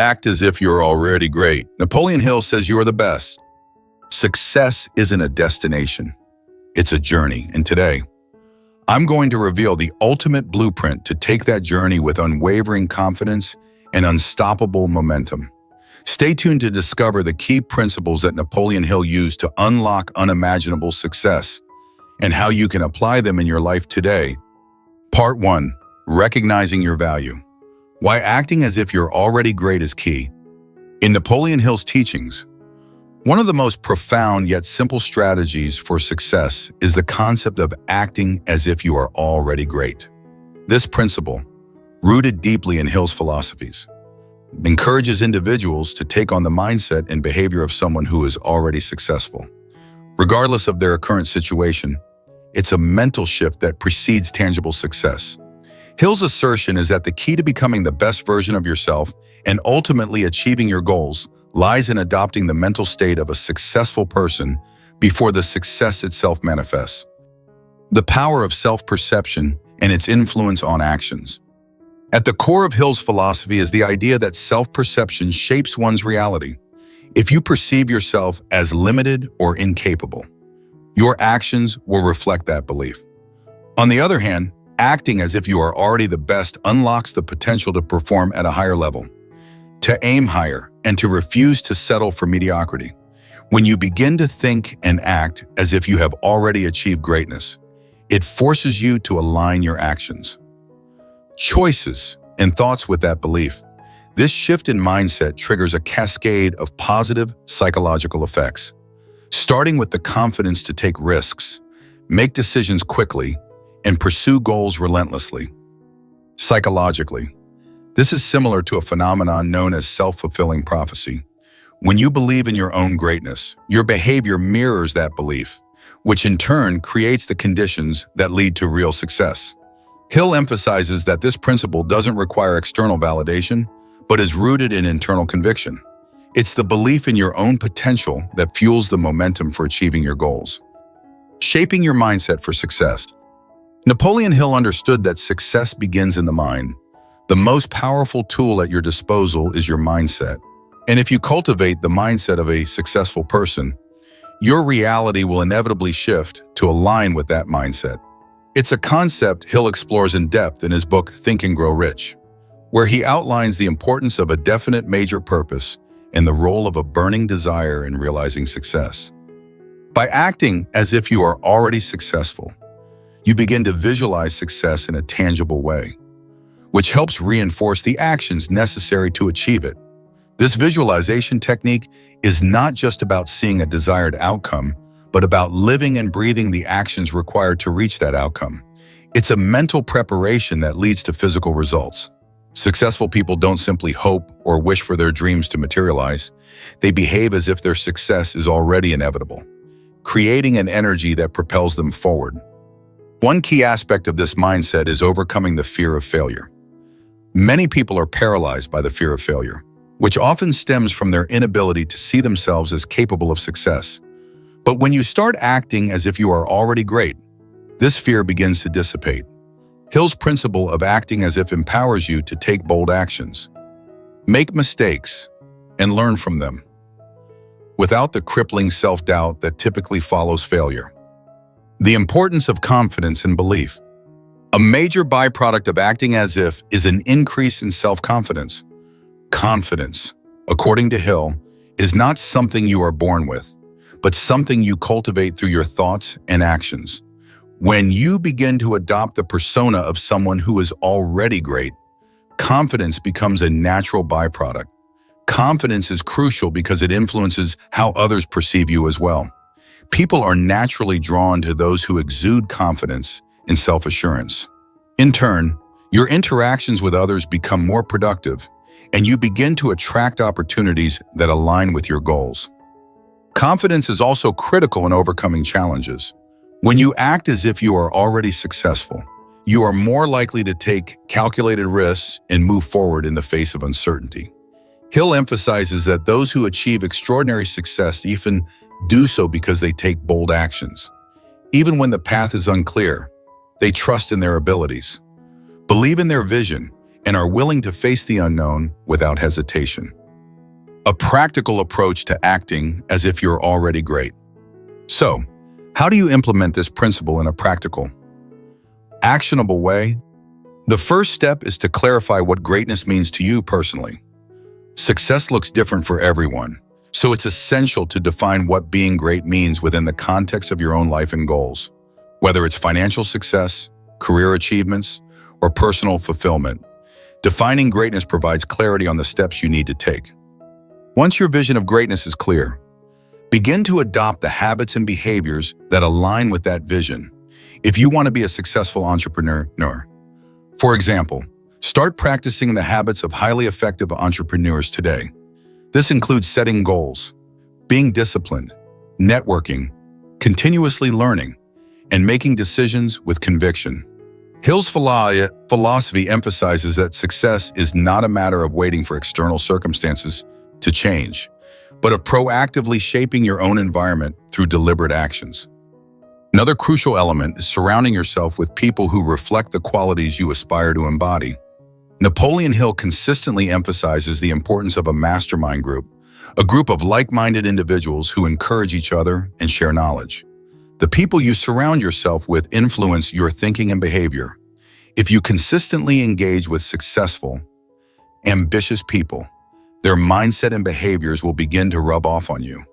Act as if you're already great. Napoleon Hill says you are the best. Success isn't a destination. It's a journey. And today, I'm going to reveal the ultimate blueprint to take that journey with unwavering confidence and unstoppable momentum. Stay tuned to discover the key principles that Napoleon Hill used to unlock unimaginable success and how you can apply them in your life today. Part 1. Recognizing your value. Why acting as if you're already great is key. In Napoleon Hill's teachings, one of the most profound yet simple strategies for success is the concept of acting as if you are already great. This principle, rooted deeply in Hill's philosophies, encourages individuals to take on the mindset and behavior of someone who is already successful. Regardless of their current situation, it's a mental shift that precedes tangible success. Hill's assertion is that the key to becoming the best version of yourself and ultimately achieving your goals lies in adopting the mental state of a successful person before the success itself manifests. The power of self-perception and its influence on actions. At the core of Hill's philosophy is the idea that self-perception shapes one's reality. If you perceive yourself as limited or incapable, your actions will reflect that belief. On the other hand, acting as if you are already the best unlocks the potential to perform at a higher level, to aim higher, and to refuse to settle for mediocrity. When you begin to think and act as if you have already achieved greatness, it forces you to align your actions, choices, and thoughts with that belief. This shift in mindset triggers a cascade of positive psychological effects, starting with the confidence to take risks, make decisions quickly, and pursue goals relentlessly. Psychologically, this is similar to a phenomenon known as self-fulfilling prophecy. When you believe in your own greatness, your behavior mirrors that belief, which in turn creates the conditions that lead to real success. Hill emphasizes that this principle doesn't require external validation, but is rooted in internal conviction. It's the belief in your own potential that fuels the momentum for achieving your goals. Shaping your mindset for success. Napoleon Hill understood that success begins in the mind. The most powerful tool at your disposal is your mindset. And if you cultivate the mindset of a successful person, your reality will inevitably shift to align with that mindset. It's a concept Hill explores in depth in his book Think and Grow Rich, where he outlines the importance of a definite major purpose and the role of a burning desire in realizing success. By acting as if you are already successful, you begin to visualize success in a tangible way, which helps reinforce the actions necessary to achieve it. This visualization technique is not just about seeing a desired outcome, but about living and breathing the actions required to reach that outcome. It's a mental preparation that leads to physical results. Successful people don't simply hope or wish for their dreams to materialize. They behave as if their success is already inevitable, creating an energy that propels them forward. One key aspect of this mindset is overcoming the fear of failure. Many people are paralyzed by the fear of failure, which often stems from their inability to see themselves as capable of success. But when you start acting as if you are already great, this fear begins to dissipate. Hill's principle of acting as if empowers you to take bold actions, make mistakes, and learn from them, without the crippling self-doubt that typically follows failure. The importance of confidence and belief. A major byproduct of acting as if is an increase in self-confidence. Confidence, according to Hill, is not something you are born with, but something you cultivate through your thoughts and actions. When you begin to adopt the persona of someone who is already great, confidence becomes a natural byproduct. Confidence is crucial because it influences how others perceive you as well. People are naturally drawn to those who exude confidence and self-assurance. In turn, your interactions with others become more productive, and you begin to attract opportunities that align with your goals. Confidence is also critical in overcoming challenges. When you act as if you are already successful, you are more likely to take calculated risks and move forward in the face of uncertainty. Hill emphasizes that those who achieve extraordinary success often do so because they take bold actions. Even when the path is unclear, they trust in their abilities, believe in their vision, and are willing to face the unknown without hesitation. A practical approach to acting as if you're already great. So, how do you implement this principle in a practical, actionable way? The first step is to clarify what greatness means to you personally. Success looks different for everyone, so it's essential to define what being great means within the context of your own life and goals. Whether it's financial success, career achievements, or personal fulfillment, defining greatness provides clarity on the steps you need to take. Once your vision of greatness is clear, begin to adopt the habits and behaviors that align with that vision if you want to be a successful entrepreneur. For example, start practicing the habits of highly effective entrepreneurs today. This includes setting goals, being disciplined, networking, continuously learning, and making decisions with conviction. Hill's philosophy emphasizes that success is not a matter of waiting for external circumstances to change, but of proactively shaping your own environment through deliberate actions. Another crucial element is surrounding yourself with people who reflect the qualities you aspire to embody. Napoleon Hill consistently emphasizes the importance of a mastermind group, a group of like-minded individuals who encourage each other and share knowledge. The people you surround yourself with influence your thinking and behavior. If you consistently engage with successful, ambitious people, their mindset and behaviors will begin to rub off on you,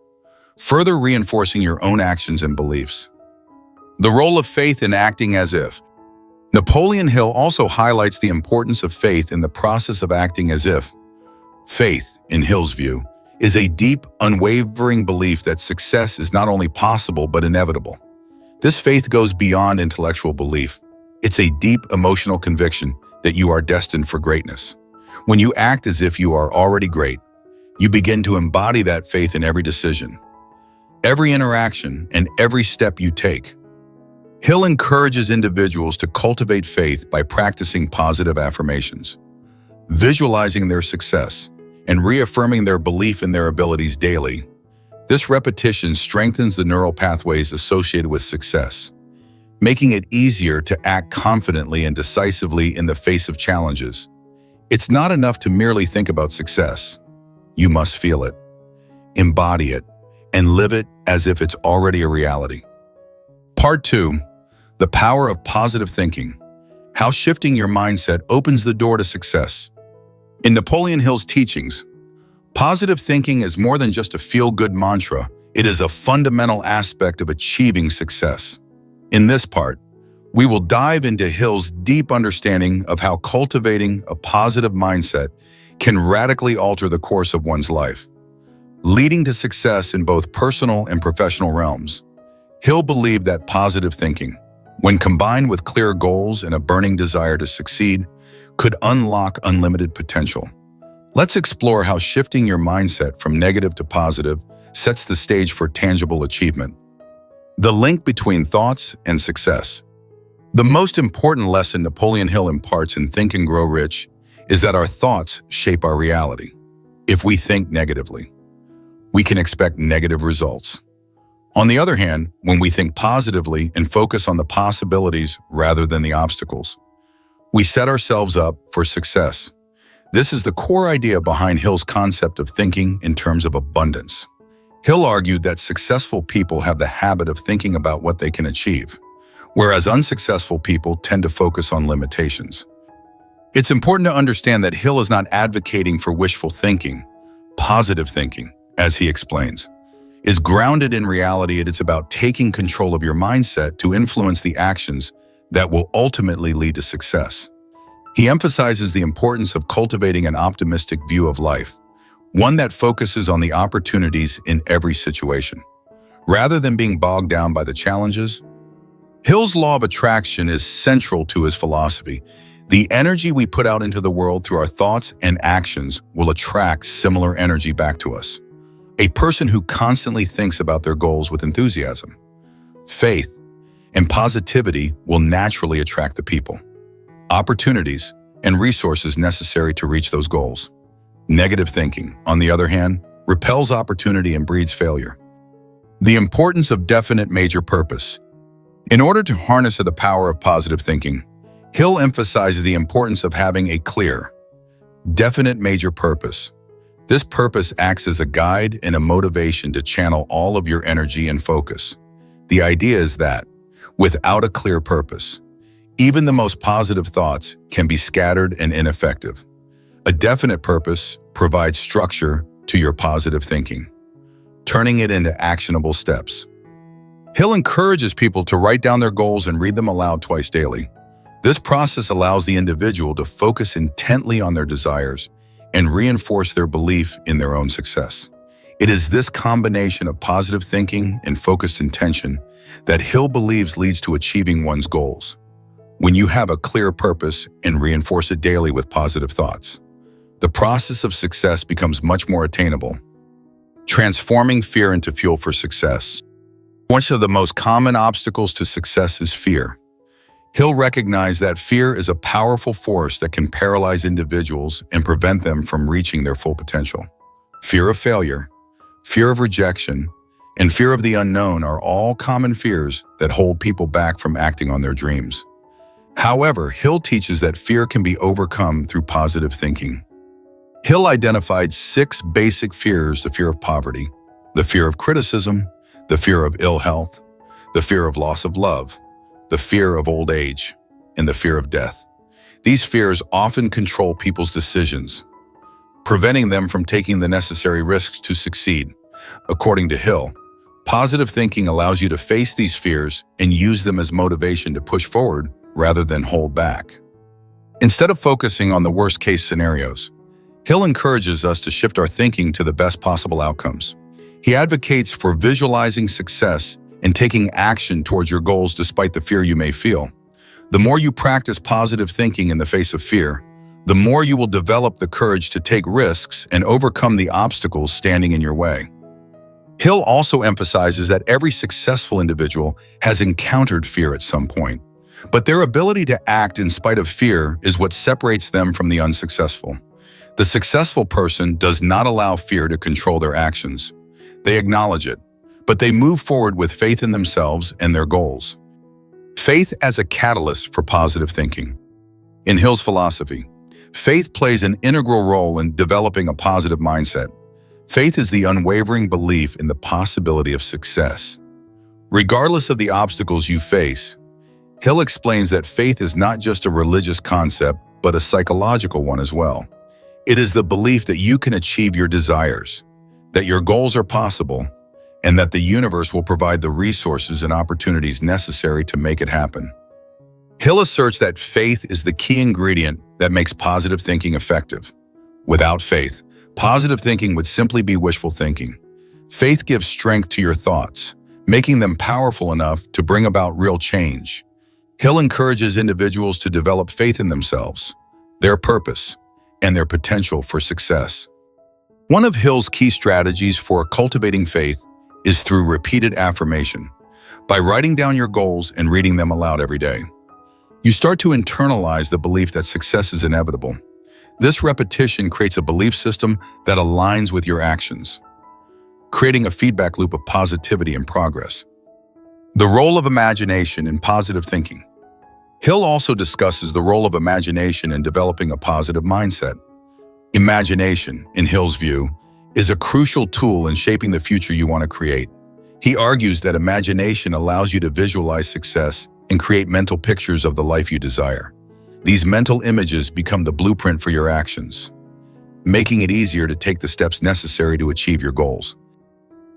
further reinforcing your own actions and beliefs. The role of faith in acting as if. Napoleon Hill also highlights the importance of faith in the process of acting as if. Faith, in Hill's view, is a deep, unwavering belief that success is not only possible but inevitable. This faith goes beyond intellectual belief. It's a deep emotional conviction that you are destined for greatness. When you act as if you are already great, you begin to embody that faith in every decision, every interaction, and every step you take. Hill encourages individuals to cultivate faith by practicing positive affirmations, visualizing their success, and reaffirming their belief in their abilities daily. This repetition strengthens the neural pathways associated with success, making it easier to act confidently and decisively in the face of challenges. It's not enough to merely think about success. You must feel it, embody it, and live it as if it's already a reality. Part 2. The power of positive thinking. How shifting your mindset opens the door to success. In Napoleon Hill's teachings, positive thinking is more than just a feel-good mantra. It is a fundamental aspect of achieving success. In this part, we will dive into Hill's deep understanding of how cultivating a positive mindset can radically alter the course of one's life, leading to success in both personal and professional realms. Hill believed that positive thinking, when combined with clear goals and a burning desire to succeed, could unlock unlimited potential. Let's explore how shifting your mindset from negative to positive sets the stage for tangible achievement. The link between thoughts and success. The most important lesson Napoleon Hill imparts in Think and Grow Rich is that our thoughts shape our reality. If we think negatively, we can expect negative results. On the other hand, when we think positively and focus on the possibilities rather than the obstacles, we set ourselves up for success. This is the core idea behind Hill's concept of thinking in terms of abundance. Hill argued that successful people have the habit of thinking about what they can achieve, whereas unsuccessful people tend to focus on limitations. It's important to understand that Hill is not advocating for wishful thinking. Positive thinking, as he explains, is grounded in reality. It's about taking control of your mindset to influence the actions that will ultimately lead to success. He emphasizes the importance of cultivating an optimistic view of life, one that focuses on the opportunities in every situation, rather than being bogged down by the challenges. Hill's law of attraction is central to his philosophy. The energy we put out into the world through our thoughts and actions will attract similar energy back to us. A person who constantly thinks about their goals with enthusiasm, faith, and positivity will naturally attract the people, opportunities, and resources necessary to reach those goals. Negative thinking, on the other hand, repels opportunity and breeds failure. The importance of definite major purpose. In order to harness the power of positive thinking, Hill emphasizes the importance of having a clear, definite major purpose. This purpose acts as a guide and a motivation to channel all of your energy and focus. The idea is that, without a clear purpose, even the most positive thoughts can be scattered and ineffective. A definite purpose provides structure to your positive thinking, turning it into actionable steps. Hill encourages people to write down their goals and read them aloud twice daily. This process allows the individual to focus intently on their desires and reinforce their belief in their own success. It is this combination of positive thinking and focused intention that Hill believes leads to achieving one's goals. When you have a clear purpose and reinforce it daily with positive thoughts, the process of success becomes much more attainable. Transforming fear into fuel for success. One of the most common obstacles to success is fear. Hill recognized that fear is a powerful force that can paralyze individuals and prevent them from reaching their full potential. Fear of failure, fear of rejection, and fear of the unknown are all common fears that hold people back from acting on their dreams. However, Hill teaches that fear can be overcome through positive thinking. Hill identified 6 basic fears: the fear of poverty, the fear of criticism, the fear of ill health, the fear of loss of love, the fear of old age, and the fear of death. These fears often control people's decisions, preventing them from taking the necessary risks to succeed. According to Hill, positive thinking allows you to face these fears and use them as motivation to push forward rather than hold back. Instead of focusing on the worst-case scenarios, Hill encourages us to shift our thinking to the best possible outcomes. He advocates for visualizing success and taking action towards your goals despite the fear you may feel. The more you practice positive thinking in the face of fear, the more you will develop the courage to take risks and overcome the obstacles standing in your way. Hill also emphasizes that every successful individual has encountered fear at some point, but their ability to act in spite of fear is what separates them from the unsuccessful. The successful person does not allow fear to control their actions. They acknowledge it, but they move forward with faith in themselves and their goals. Faith as a catalyst for positive thinking. In Hill's philosophy, faith plays an integral role in developing a positive mindset. Faith is the unwavering belief in the possibility of success. Regardless of the obstacles you face, Hill explains that faith is not just a religious concept, but a psychological one as well. It is the belief that you can achieve your desires, that your goals are possible, and that the universe will provide the resources and opportunities necessary to make it happen. Hill asserts that faith is the key ingredient that makes positive thinking effective. Without faith, positive thinking would simply be wishful thinking. Faith gives strength to your thoughts, making them powerful enough to bring about real change. Hill encourages individuals to develop faith in themselves, their purpose, and their potential for success. One of Hill's key strategies for cultivating faith is through repeated affirmation. By writing down your goals and reading them aloud every day, you start to internalize the belief that success is inevitable. This repetition creates a belief system that aligns with your actions, creating a feedback loop of positivity and progress. The role of imagination in positive thinking. Hill also discusses the role of imagination in developing a positive mindset. Imagination, in Hill's view, is a crucial tool in shaping the future you want to create. He argues that imagination allows you to visualize success and create mental pictures of the life you desire. These mental images become the blueprint for your actions, making it easier to take the steps necessary to achieve your goals.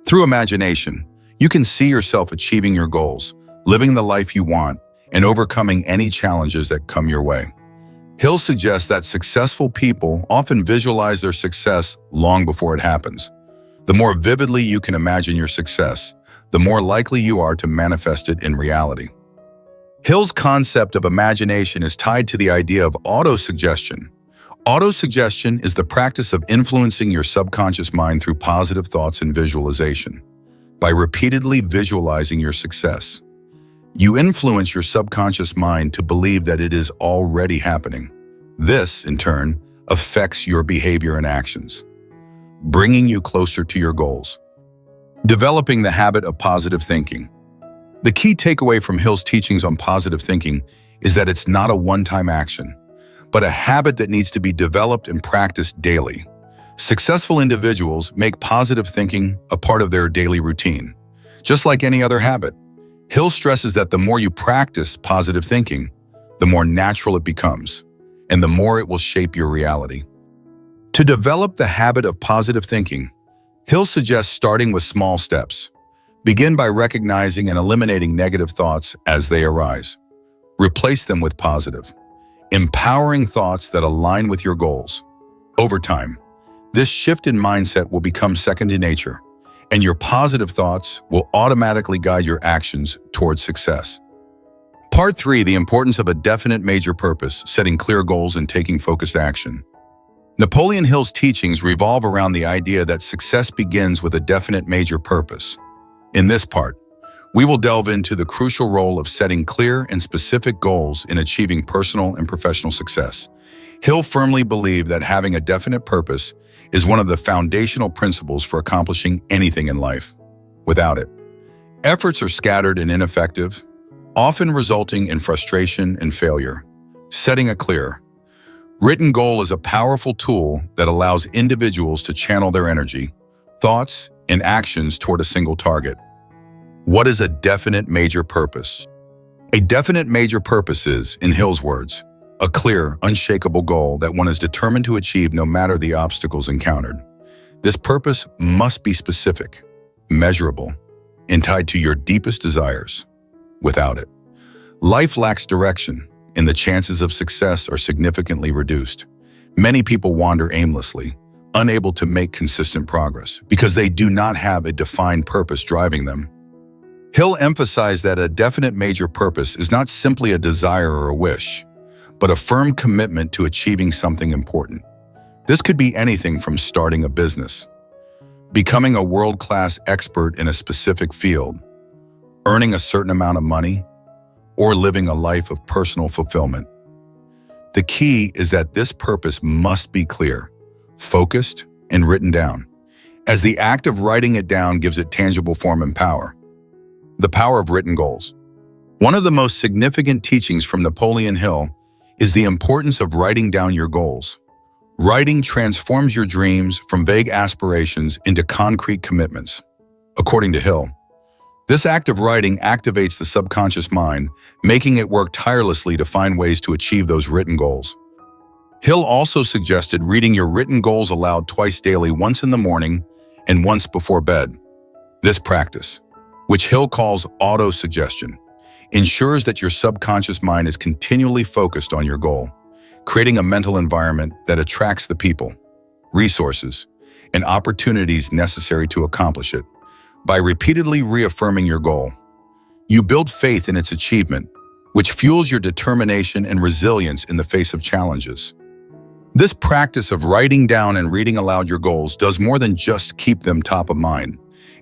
Through imagination, you can see yourself achieving your goals, living the life you want, and overcoming any challenges that come your way. Hill suggests that successful people often visualize their success long before it happens. The more vividly you can imagine your success, the more likely you are to manifest it in reality. Hill's concept of imagination is tied to the idea of autosuggestion. Autosuggestion is the practice of influencing your subconscious mind through positive thoughts and visualization. By repeatedly visualizing your success, you influence your subconscious mind to believe that it is already happening. This, in turn, affects your behavior and actions, bringing you closer to your goals. Developing the habit of positive thinking. The key takeaway from Hill's teachings on positive thinking is that it's not a one-time action, but a habit that needs to be developed and practiced daily. Successful individuals make positive thinking a part of their daily routine, just like any other habit. Hill stresses that the more you practice positive thinking, the more natural it becomes, and the more it will shape your reality. To develop the habit of positive thinking, Hill suggests starting with small steps. Begin by recognizing and eliminating negative thoughts as they arise. Replace them with positive, empowering thoughts that align with your goals. Over time, this shift in mindset will become second to nature, and your positive thoughts will automatically guide your actions towards success. Part 3, the importance of a definite major purpose, setting clear goals and taking focused action. Napoleon Hill's teachings revolve around the idea that success begins with a definite major purpose. In this part, we will delve into the crucial role of setting clear and specific goals in achieving personal and professional success. Hill firmly believed that having a definite purpose is one of the foundational principles for accomplishing anything in life. Without it, efforts are scattered and ineffective, often resulting in frustration and failure. Setting a clear, written goal is a powerful tool that allows individuals to channel their energy, thoughts, and actions toward a single target. What is a definite major purpose? A definite major purpose is, in Hill's words, a clear, unshakable goal that one is determined to achieve no matter the obstacles encountered. This purpose must be specific, measurable, and tied to your deepest desires. Without it, life lacks direction, and the chances of success are significantly reduced. Many people wander aimlessly, unable to make consistent progress because they do not have a defined purpose driving them. Hill emphasized that a definite major purpose is not simply a desire or a wish, but a firm commitment to achieving something important. This could be anything from starting a business, becoming a world-class expert in a specific field, earning a certain amount of money, or living a life of personal fulfillment. The key is that this purpose must be clear, focused, and written down, as the act of writing it down gives it tangible form and power. The power of written goals. One of the most significant teachings from Napoleon Hill is the importance of writing down your goals. Writing transforms your dreams from vague aspirations into concrete commitments. According to Hill, this act of writing activates the subconscious mind, making it work tirelessly to find ways to achieve those written goals. Hill also suggested reading your written goals aloud twice daily, once in the morning and once before bed. This practice, which Hill calls auto-suggestion, ensures that your subconscious mind is continually focused on your goal, creating a mental environment that attracts the people, resources, and opportunities necessary to accomplish it. By repeatedly reaffirming your goal, you build faith in its achievement, which fuels your determination and resilience in the face of challenges. This practice of writing down and reading aloud your goals does more than just keep them top of mind.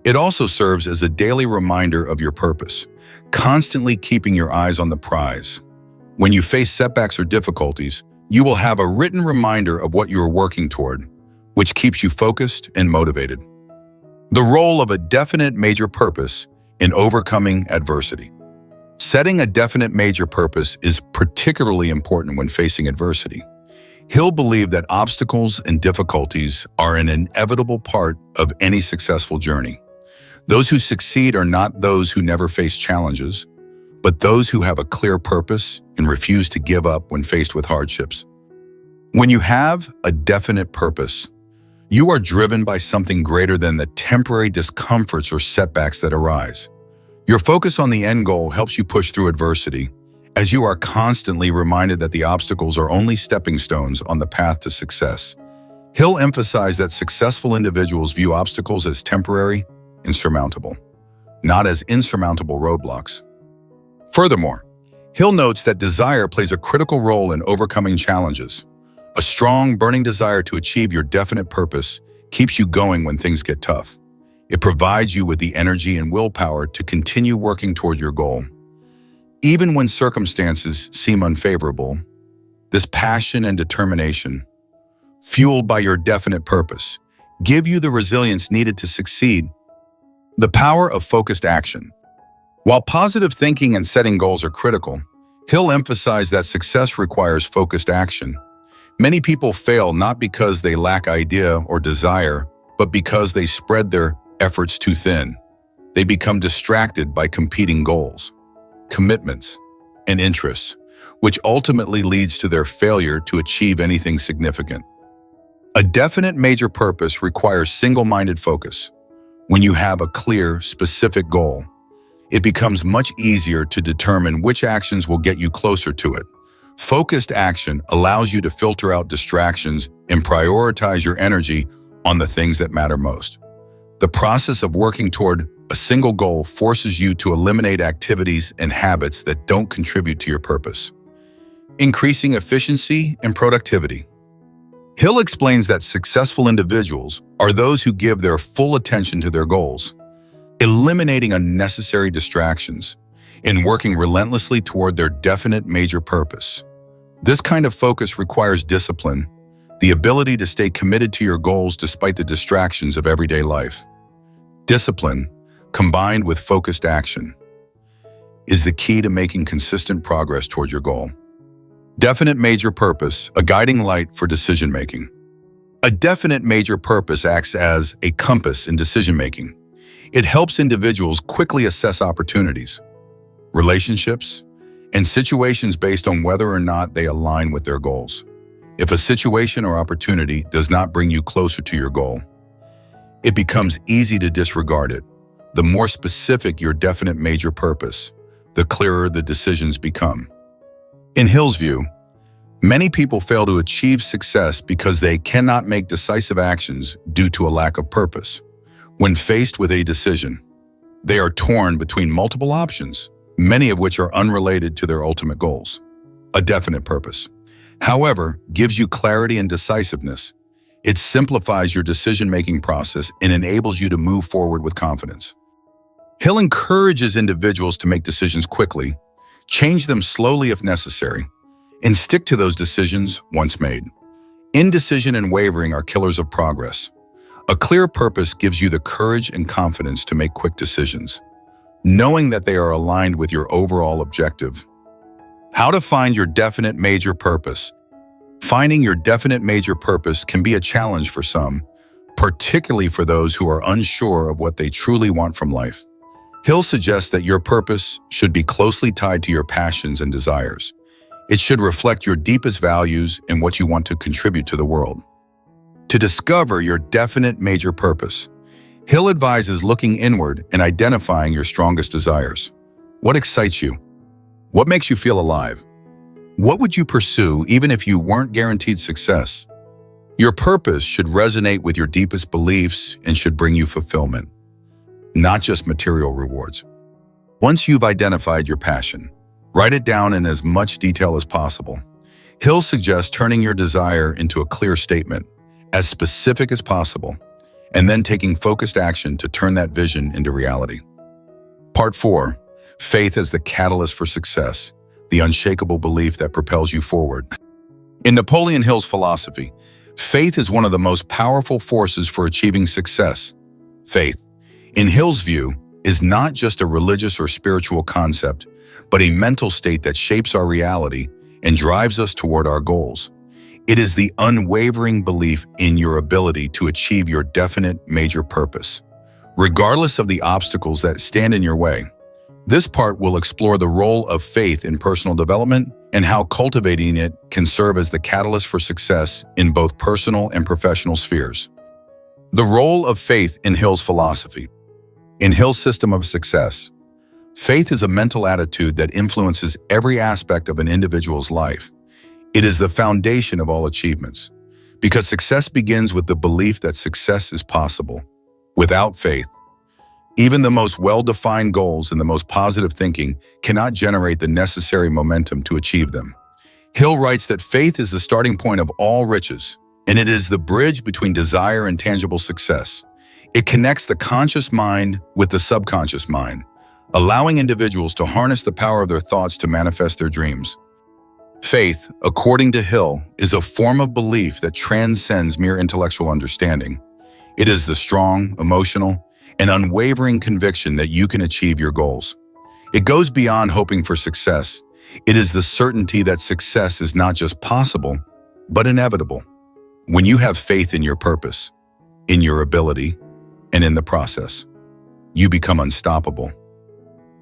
It also serves as a daily reminder of your purpose, constantly keeping your eyes on the prize. When you face setbacks or difficulties, you will have a written reminder of what you are working toward, which keeps you focused and motivated. The role of a definite major purpose in overcoming adversity. Setting a definite major purpose is particularly important when facing adversity. Hill believed that obstacles and difficulties are an inevitable part of any successful journey. Those who succeed are not those who never face challenges, but those who have a clear purpose and refuse to give up when faced with hardships. When you have a definite purpose, you are driven by something greater than the temporary discomforts or setbacks that arise. Your focus on the end goal helps you push through adversity, as you are constantly reminded that the obstacles are only stepping stones on the path to success. Hill emphasized that successful individuals view obstacles as temporary and surmountable, not as insurmountable roadblocks. Furthermore, Hill notes that desire plays a critical role in overcoming challenges. A strong, burning desire to achieve your definite purpose keeps you going when things get tough. It provides you with the energy and willpower to continue working toward your goal. Even when circumstances seem unfavorable, this passion and determination, fueled by your definite purpose, give you the resilience needed to succeed. The power of focused action. While positive thinking and setting goals are critical, Hill emphasized that success requires focused action. Many people fail not because they lack idea or desire, but because they spread their efforts too thin. They become distracted by competing goals, commitments, and interests, which ultimately leads to their failure to achieve anything significant. A definite major purpose requires single-minded focus. When you have a clear, specific goal, it becomes much easier to determine which actions will get you closer to it. Focused action allows you to filter out distractions and prioritize your energy on the things that matter most. The process of working toward a single goal forces you to eliminate activities and habits that don't contribute to your purpose, increasing efficiency and productivity. Hill explains that successful individuals are those who give their full attention to their goals, eliminating unnecessary distractions and working relentlessly toward their definite major purpose. This kind of focus requires discipline, the ability to stay committed to your goals despite the distractions of everyday life. Discipline, combined with focused action, is the key to making consistent progress toward your goal. Definite major purpose, a guiding light for decision-making. A definite major purpose acts as a compass in decision-making. It helps individuals quickly assess opportunities, relationships, and situations based on whether or not they align with their goals. If a situation or opportunity does not bring you closer to your goal, it becomes easy to disregard it. The more specific your definite major purpose, the clearer the decisions become. In Hill's view, many people fail to achieve success because they cannot make decisive actions due to a lack of purpose. When faced with a decision, they are torn between multiple options, many of which are unrelated to their ultimate goals. A definite purpose, however, gives you clarity and decisiveness. It simplifies your decision-making process and enables you to move forward with confidence. Hill encourages individuals to make decisions quickly, change them slowly if necessary, and stick to those decisions once made. Indecision and wavering are killers of progress. A clear purpose gives you the courage and confidence to make quick decisions, knowing that they are aligned with your overall objective. How to find your definite major purpose. Finding your definite major purpose can be a challenge for some, particularly for those who are unsure of what they truly want from life. Hill suggests that your purpose should be closely tied to your passions and desires. It should reflect your deepest values and what you want to contribute to the world. To discover your definite major purpose, Hill advises looking inward and identifying your strongest desires. What excites you? What makes you feel alive? What would you pursue even if you weren't guaranteed success? Your purpose should resonate with your deepest beliefs and should bring you fulfillment, not just material rewards. Once you've identified your passion, write it down in as much detail as possible. Hill suggests turning your desire into a clear statement, as specific as possible, and then taking focused action to turn that vision into reality. Part 4. Faith as the catalyst for success, the unshakable belief that propels you forward. In Napoleon Hill's philosophy, faith is one of the most powerful forces for achieving success. Faith, in Hill's view, is not just a religious or spiritual concept, but a mental state that shapes our reality and drives us toward our goals. It is the unwavering belief in your ability to achieve your definite major purpose, regardless of the obstacles that stand in your way. This part will explore the role of faith in personal development and how cultivating it can serve as the catalyst for success in both personal and professional spheres. The role of faith in Hill's philosophy. In Hill's system of success, faith is a mental attitude that influences every aspect of an individual's life. It is the foundation of all achievements, because success begins with the belief that success is possible. Without faith, even the most well-defined goals and the most positive thinking cannot generate the necessary momentum to achieve them. Hill writes that faith is the starting point of all riches, and it is the bridge between desire and tangible success. It connects the conscious mind with the subconscious mind, allowing individuals to harness the power of their thoughts to manifest their dreams. Faith, according to Hill, is a form of belief that transcends mere intellectual understanding. It is the strong, emotional, and unwavering conviction that you can achieve your goals. It goes beyond hoping for success. It is the certainty that success is not just possible, but inevitable. When you have faith in your purpose, in your ability, and in the process, you become unstoppable.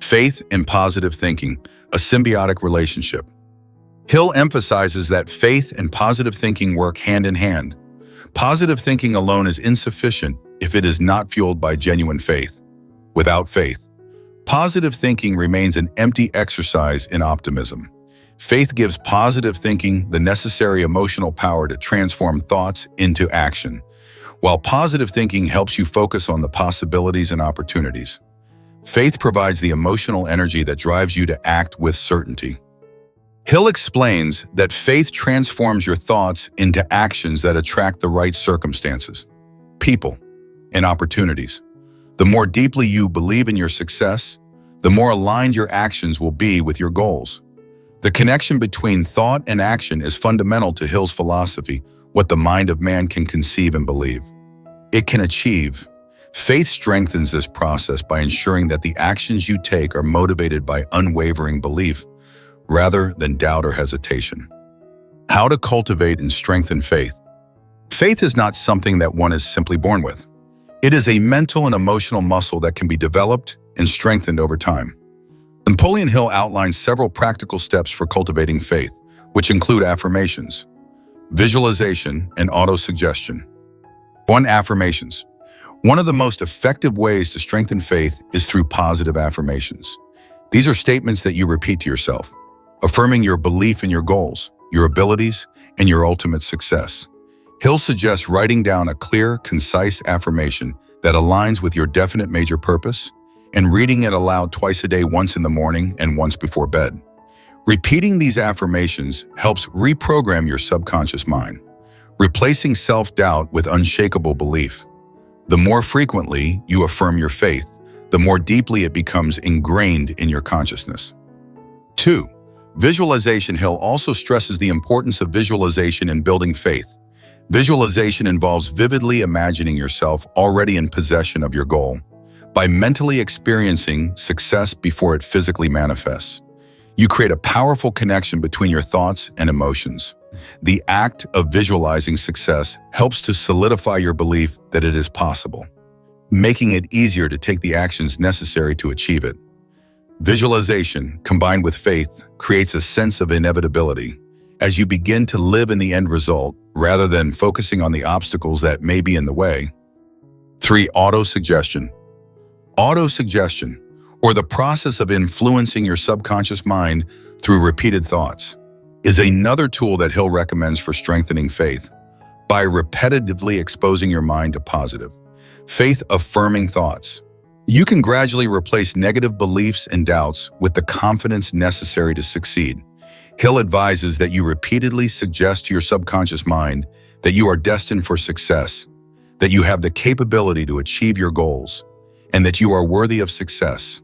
Faith and positive thinking, a symbiotic relationship. Hill emphasizes that faith and positive thinking work hand in hand. Positive thinking alone is insufficient if it is not fueled by genuine faith. Without faith, positive thinking remains an empty exercise in optimism. Faith gives positive thinking the necessary emotional power to transform thoughts into action, while positive thinking helps you focus on the possibilities and opportunities. Faith provides the emotional energy that drives you to act with certainty. Hill explains that faith transforms your thoughts into actions that attract the right circumstances, people, and opportunities. The more deeply you believe in your success, the more aligned your actions will be with your goals. The connection between thought and action is fundamental to Hill's philosophy, what the mind of man can conceive and believe. It can achieve. Faith strengthens this process by ensuring that the actions you take are motivated by unwavering belief, rather than doubt or hesitation. How to cultivate and strengthen faith. Faith is not something that one is simply born with. It is a mental and emotional muscle that can be developed and strengthened over time. Napoleon Hill outlines several practical steps for cultivating faith, which include affirmations, visualization, and autosuggestion. 1. Affirmations. One of the most effective ways to strengthen faith is through positive affirmations. These are statements that you repeat to yourself, affirming your belief in your goals, your abilities, and your ultimate success. Hill suggests writing down a clear, concise affirmation that aligns with your definite major purpose and reading it aloud twice a day, once in the morning and once before bed. Repeating these affirmations helps reprogram your subconscious mind, replacing self-doubt with unshakable belief. The more frequently you affirm your faith, the more deeply it becomes ingrained in your consciousness. 2. Visualization. Hill also stresses the importance of visualization in building faith. Visualization involves vividly imagining yourself already in possession of your goal. By mentally experiencing success before it physically manifests, you create a powerful connection between your thoughts and emotions. The act of visualizing success helps to solidify your belief that it is possible, making it easier to take the actions necessary to achieve it. Visualization, combined with faith, creates a sense of inevitability as you begin to live in the end result rather than focusing on the obstacles that may be in the way. 3. Autosuggestion. Autosuggestion, or the process of influencing your subconscious mind through repeated thoughts, is another tool that Hill recommends for strengthening faith. By repetitively exposing your mind to positive, faith-affirming thoughts, you can gradually replace negative beliefs and doubts with the confidence necessary to succeed. Hill advises that you repeatedly suggest to your subconscious mind that you are destined for success, that you have the capability to achieve your goals, and that you are worthy of success.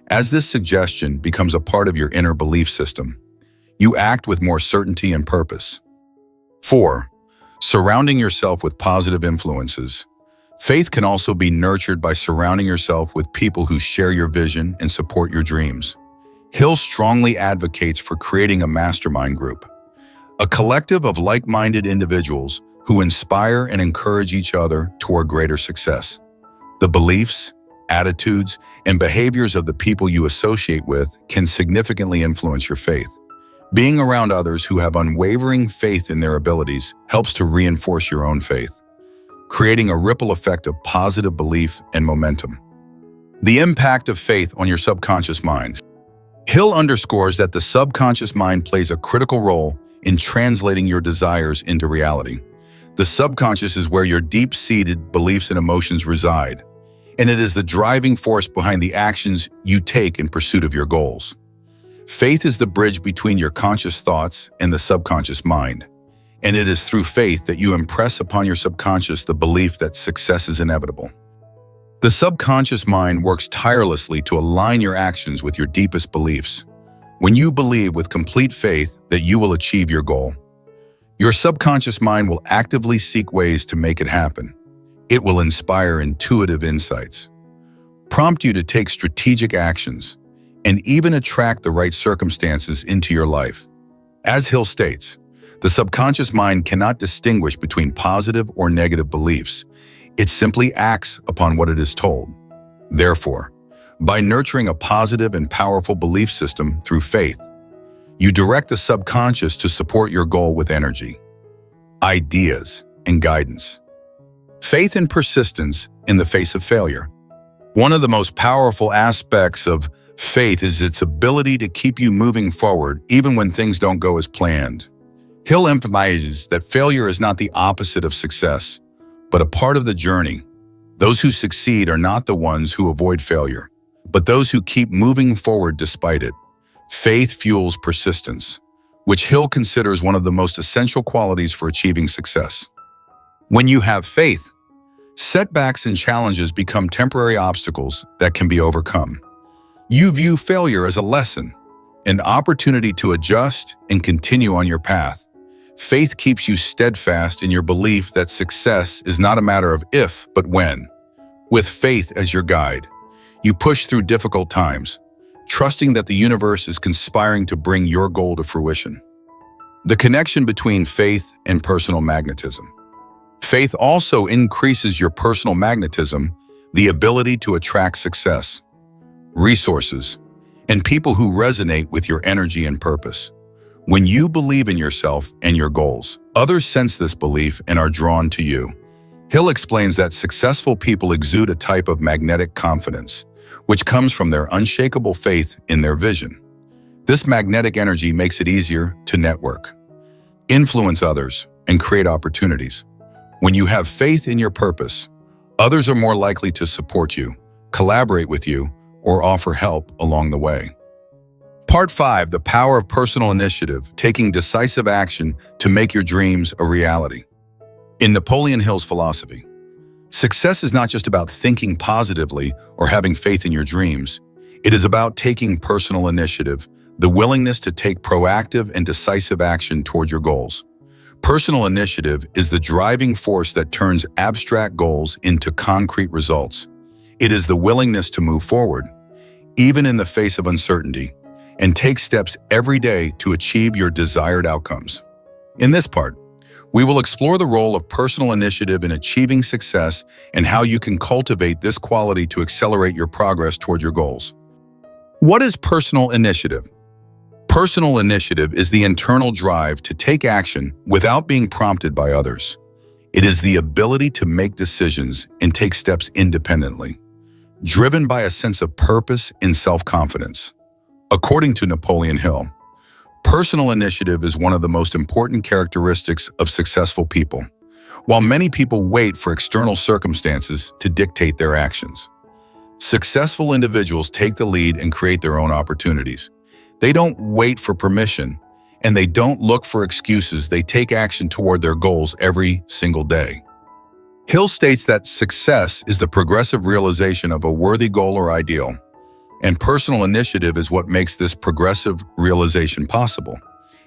As this suggestion becomes a part of your inner belief system, you act with more certainty and purpose. 4. Surrounding yourself with positive influences. Faith can also be nurtured by surrounding yourself with people who share your vision and support your dreams. Hill strongly advocates for creating a mastermind group, a collective of like-minded individuals who inspire and encourage each other toward greater success. The beliefs, attitudes, and behaviors of the people you associate with can significantly influence your faith. Being around others who have unwavering faith in their abilities helps to reinforce your own faith, creating a ripple effect of positive belief and momentum. The impact of faith on your subconscious mind. Hill underscores that the subconscious mind plays a critical role in translating your desires into reality. The subconscious is where your deep-seated beliefs and emotions reside, and it is the driving force behind the actions you take in pursuit of your goals. Faith is the bridge between your conscious thoughts and the subconscious mind, and it is through faith that you impress upon your subconscious the belief that success is inevitable. The subconscious mind works tirelessly to align your actions with your deepest beliefs. When you believe with complete faith that you will achieve your goal, your subconscious mind will actively seek ways to make it happen. It will inspire intuitive insights, prompt you to take strategic actions, and even attract the right circumstances into your life. As Hill states, the subconscious mind cannot distinguish between positive or negative beliefs. It simply acts upon what it is told. Therefore, by nurturing a positive and powerful belief system through faith, you direct the subconscious to support your goal with energy, ideas, and guidance. Faith and persistence in the face of failure. One of the most powerful aspects of faith is its ability to keep you moving forward even when things don't go as planned. Hill emphasizes that failure is not the opposite of success, but a part of the journey. Those who succeed are not the ones who avoid failure, but those who keep moving forward despite it. Faith fuels persistence, which Hill considers one of the most essential qualities for achieving success. When you have faith, setbacks and challenges become temporary obstacles that can be overcome. You view failure as a lesson, an opportunity to adjust and continue on your path. Faith keeps you steadfast in your belief that success is not a matter of if, but when. With faith as your guide, you push through difficult times, trusting that the universe is conspiring to bring your goal to fruition. The connection between faith and personal magnetism. Faith also increases your personal magnetism, the ability to attract success, resources, and people who resonate with your energy and purpose. When you believe in yourself and your goals, others sense this belief and are drawn to you. Hill explains that successful people exude a type of magnetic confidence, which comes from their unshakable faith in their vision. This magnetic energy makes it easier to network, influence others, and create opportunities. When you have faith in your purpose, others are more likely to support you, collaborate with you, or offer help along the way. Part 5, the power of personal initiative, taking decisive action to make your dreams a reality. In Napoleon Hill's philosophy, success is not just about thinking positively or having faith in your dreams. It is about taking personal initiative, the willingness to take proactive and decisive action toward your goals. Personal initiative is the driving force that turns abstract goals into concrete results. It is the willingness to move forward, even in the face of uncertainty, and take steps every day to achieve your desired outcomes. In this part, we will explore the role of personal initiative in achieving success and how you can cultivate this quality to accelerate your progress toward your goals. What is personal initiative? Personal initiative is the internal drive to take action without being prompted by others. It is the ability to make decisions and take steps independently, driven by a sense of purpose and self-confidence. According to Napoleon Hill, personal initiative is one of the most important characteristics of successful people. While many people wait for external circumstances to dictate their actions, successful individuals take the lead and create their own opportunities. They don't wait for permission, and they don't look for excuses. They take action toward their goals every single day. Hill states that success is the progressive realization of a worthy goal or ideal, and personal initiative is what makes this progressive realization possible.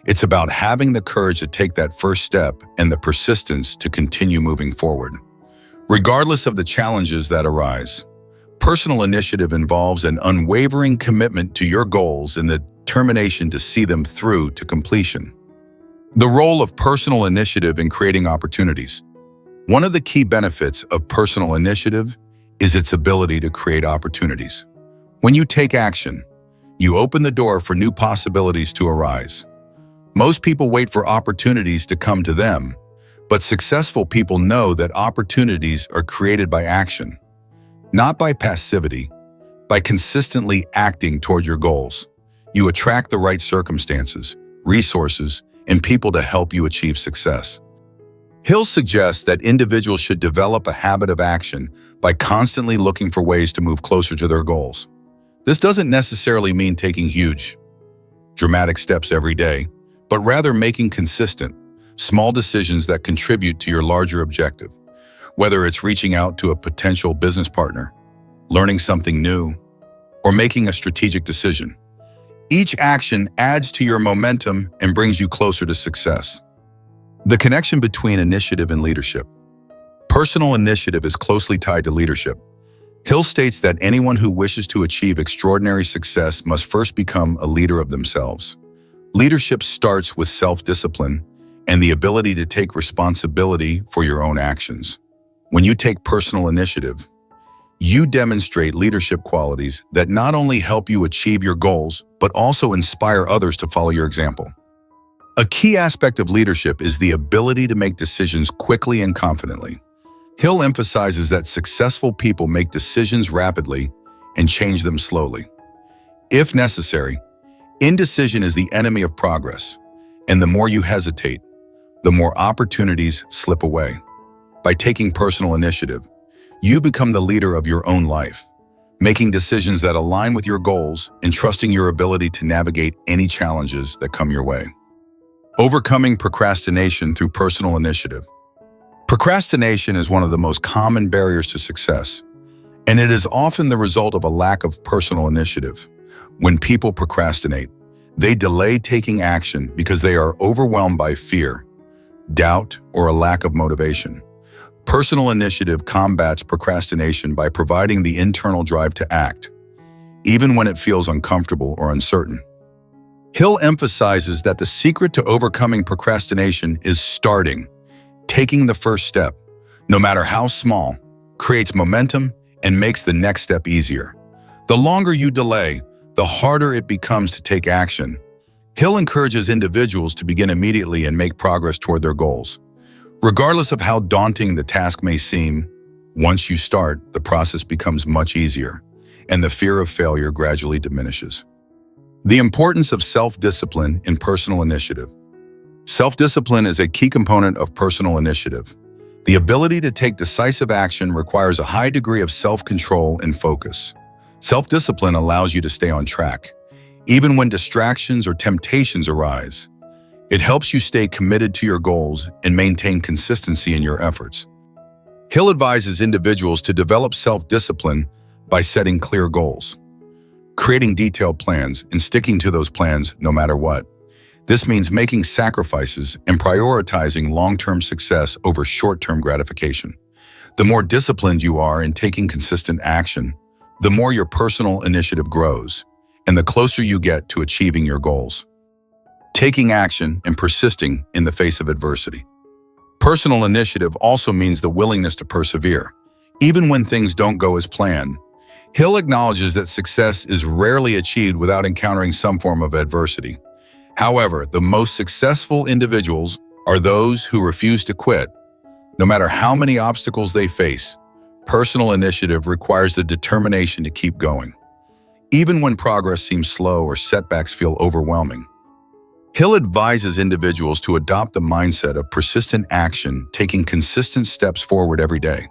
It's about having the courage to take that first step and the persistence to continue moving forward. Regardless of the challenges that arise, personal initiative involves an unwavering commitment to your goals and the determination to see them through to completion. The role of personal initiative in creating opportunities. One of the key benefits of personal initiative is its ability to create opportunities. When you take action, you open the door for new possibilities to arise. Most people wait for opportunities to come to them, but successful people know that opportunities are created by action, not by passivity. By consistently acting toward your goals, you attract the right circumstances, resources, and people to help you achieve success. Hill suggests that individuals should develop a habit of action by constantly looking for ways to move closer to their goals. This doesn't necessarily mean taking huge, dramatic steps every day, but rather making consistent, small decisions that contribute to your larger objective. Whether it's reaching out to a potential business partner, learning something new, or making a strategic decision. Each action adds to your momentum and brings you closer to success. The connection between initiative and leadership. Personal initiative is closely tied to leadership. Hill states that anyone who wishes to achieve extraordinary success must first become a leader of themselves. Leadership starts with self-discipline and the ability to take responsibility for your own actions. When you take personal initiative, you demonstrate leadership qualities that not only help you achieve your goals, but also inspire others to follow your example. A key aspect of leadership is the ability to make decisions quickly and confidently. Hill emphasizes that successful people make decisions rapidly and change them slowly. If necessary, indecision is the enemy of progress, and the more you hesitate, the more opportunities slip away. By taking personal initiative, you become the leader of your own life, making decisions that align with your goals and trusting your ability to navigate any challenges that come your way. Overcoming procrastination through personal initiative. Procrastination is one of the most common barriers to success, and it is often the result of a lack of personal initiative. When people procrastinate, they delay taking action because they are overwhelmed by fear, doubt, or a lack of motivation. Personal initiative combats procrastination by providing the internal drive to act, even when it feels uncomfortable or uncertain. Hill emphasizes that the secret to overcoming procrastination is starting. Taking the first step, no matter how small, creates momentum and makes the next step easier. The longer you delay, the harder it becomes to take action. Hill encourages individuals to begin immediately and make progress toward their goals. Regardless of how daunting the task may seem, once you start, the process becomes much easier, and the fear of failure gradually diminishes. The importance of self-discipline in personal initiative. Self-discipline is a key component of personal initiative. The ability to take decisive action requires a high degree of self-control and focus. Self-discipline allows you to stay on track, even when distractions or temptations arise. It helps you stay committed to your goals and maintain consistency in your efforts. Hill advises individuals to develop self-discipline by setting clear goals, creating detailed plans, and sticking to those plans no matter what. This means making sacrifices and prioritizing long-term success over short-term gratification. The more disciplined you are in taking consistent action, the more your personal initiative grows, and the closer you get to achieving your goals. Taking action and persisting in the face of adversity. Personal initiative also means the willingness to persevere, even when things don't go as planned. Hill acknowledges that success is rarely achieved without encountering some form of adversity. However, the most successful individuals are those who refuse to quit. No matter how many obstacles they face, personal initiative requires the determination to keep going, even when progress seems slow or setbacks feel overwhelming. Hill advises individuals to adopt the mindset of persistent action, taking consistent steps forward every day.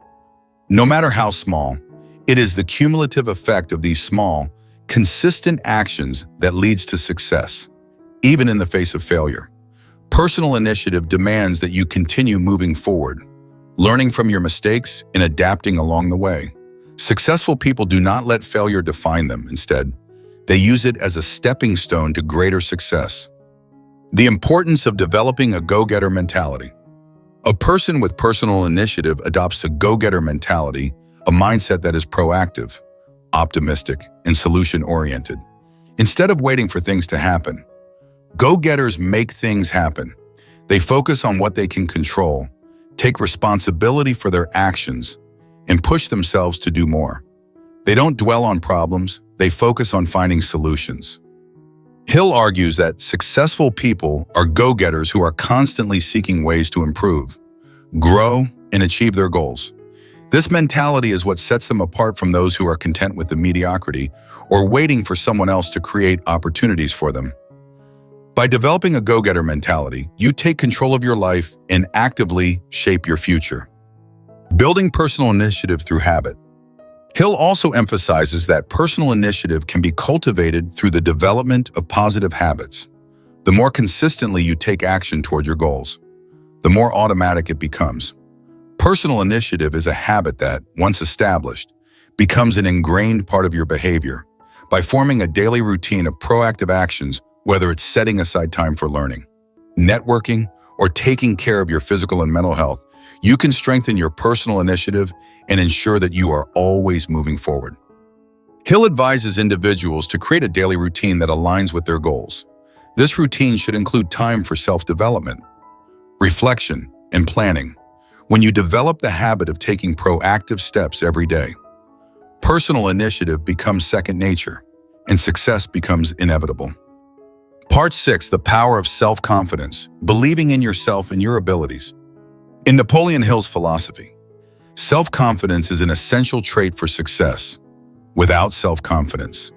No matter how small, it is the cumulative effect of these small, consistent actions that leads to success, even in the face of failure. Personal initiative demands that you continue moving forward, learning from your mistakes and adapting along the way. Successful people do not let failure define them. Instead, they use it as a stepping stone to greater success. The importance of developing a go-getter mentality. A person with personal initiative adopts a go-getter mentality, a mindset that is proactive, optimistic, and solution-oriented. Instead of waiting for things to happen, go-getters make things happen. They focus on what they can control, take responsibility for their actions, and push themselves to do more. They don't dwell on problems, they focus on finding solutions. Hill argues that successful people are go-getters who are constantly seeking ways to improve, grow, and achieve their goals. This mentality is what sets them apart from those who are content with the mediocrity or waiting for someone else to create opportunities for them. By developing a go-getter mentality, you take control of your life and actively shape your future. Building personal initiative through habit. Hill also emphasizes that personal initiative can be cultivated through the development of positive habits. The more consistently you take action toward your goals, the more automatic it becomes. Personal initiative is a habit that, once established, becomes an ingrained part of your behavior. By forming a daily routine of proactive actions, whether it's setting aside time for learning, networking, or taking care of your physical and mental health, You can strengthen your personal initiative and ensure that you are always moving forward. Hill advises individuals to create a daily routine that aligns with their goals. This routine should include time for self-development, reflection, and planning. When you develop the habit of taking proactive steps every day, personal initiative becomes second nature, and success becomes inevitable. Part 6. The power of self-confidence, believing in yourself and your abilities. In Napoleon Hill's philosophy, self-confidence is an essential trait for success. Without self-confidence,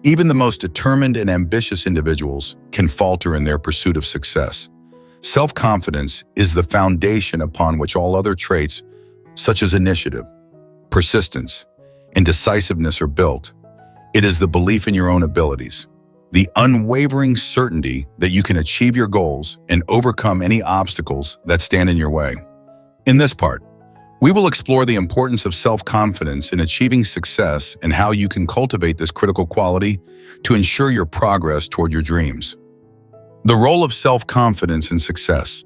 even the most determined and ambitious individuals can falter in their pursuit of success. Self-confidence is the foundation upon which all other traits, such as initiative, persistence, and decisiveness, are built. It is the belief in your own abilities, the unwavering certainty that you can achieve your goals and overcome any obstacles that stand in your way. In this part, we will explore the importance of self-confidence in achieving success and how you can cultivate this critical quality to ensure your progress toward your dreams. The role of self-confidence in success.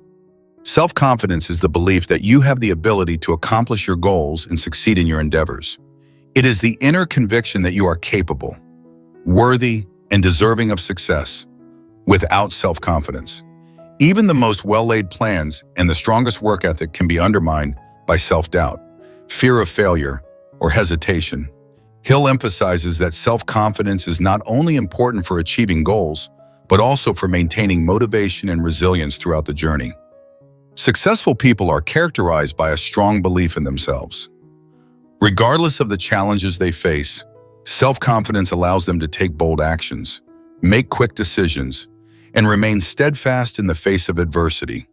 Self-confidence is the belief that you have the ability to accomplish your goals and succeed in your endeavors. It is the inner conviction that you are capable, worthy, and deserving of success. Without self-confidence, even the most well-laid plans and the strongest work ethic can be undermined by self-doubt, fear of failure, or hesitation. Hill emphasizes that self-confidence is not only important for achieving goals, but also for maintaining motivation and resilience throughout the journey. Successful people are characterized by a strong belief in themselves. Regardless of the challenges they face, self-confidence allows them to take bold actions, make quick decisions, and remain steadfast in the face of adversity.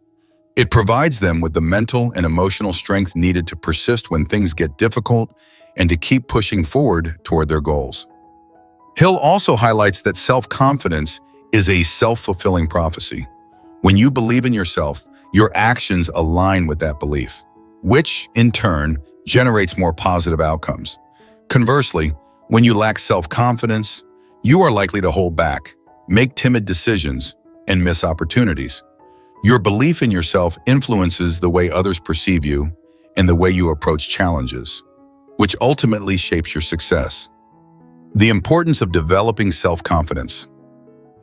It provides them with the mental and emotional strength needed to persist when things get difficult and to keep pushing forward toward their goals. Hill also highlights that self-confidence is a self-fulfilling prophecy. When you believe in yourself, your actions align with that belief, which, in turn, generates more positive outcomes. Conversely, when you lack self-confidence, you are likely to hold back, make timid decisions, and miss opportunities. Your belief in yourself influences the way others perceive you and the way you approach challenges, which ultimately shapes your success. The importance of developing self-confidence.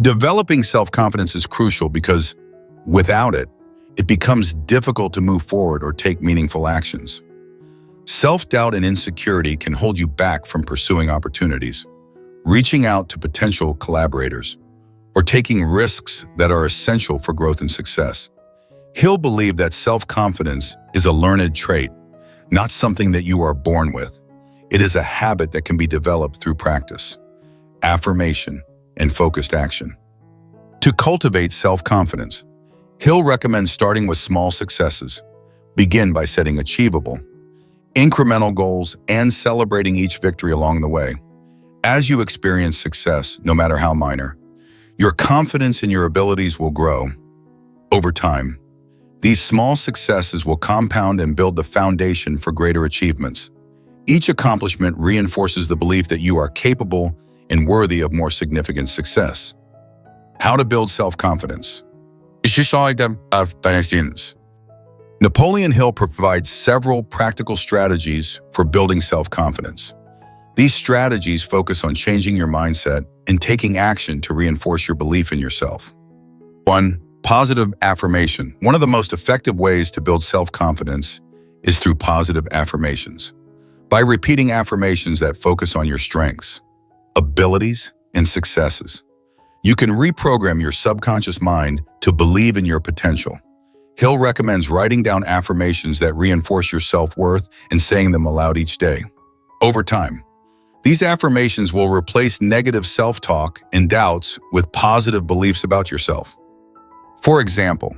Developing self-confidence is crucial because, without it, it becomes difficult to move forward or take meaningful actions. Self-doubt and insecurity can hold you back from pursuing opportunities, reaching out to potential collaborators, or taking risks that are essential for growth and success. Hill believed that self-confidence is a learned trait, not something that you are born with. It is a habit that can be developed through practice, affirmation, and focused action. To cultivate self-confidence, Hill recommends starting with small successes. Begin by setting achievable, incremental goals and celebrating each victory along the way. As you experience success, no matter how minor, your confidence in your abilities will grow. Over time, these small successes will compound and build the foundation for greater achievements. Each accomplishment reinforces the belief that you are capable and worthy of more significant success. How to build self-confidence. Napoleon Hill provides several practical strategies for building self-confidence. These strategies focus on changing your mindset and taking action to reinforce your belief in yourself. 1. Positive affirmation. One of the most effective ways to build self-confidence is through positive affirmations. By repeating affirmations that focus on your strengths, abilities, and successes, you can reprogram your subconscious mind to believe in your potential. Hill recommends writing down affirmations that reinforce your self-worth and saying them aloud each day. Over time, these affirmations will replace negative self-talk and doubts with positive beliefs about yourself. For example,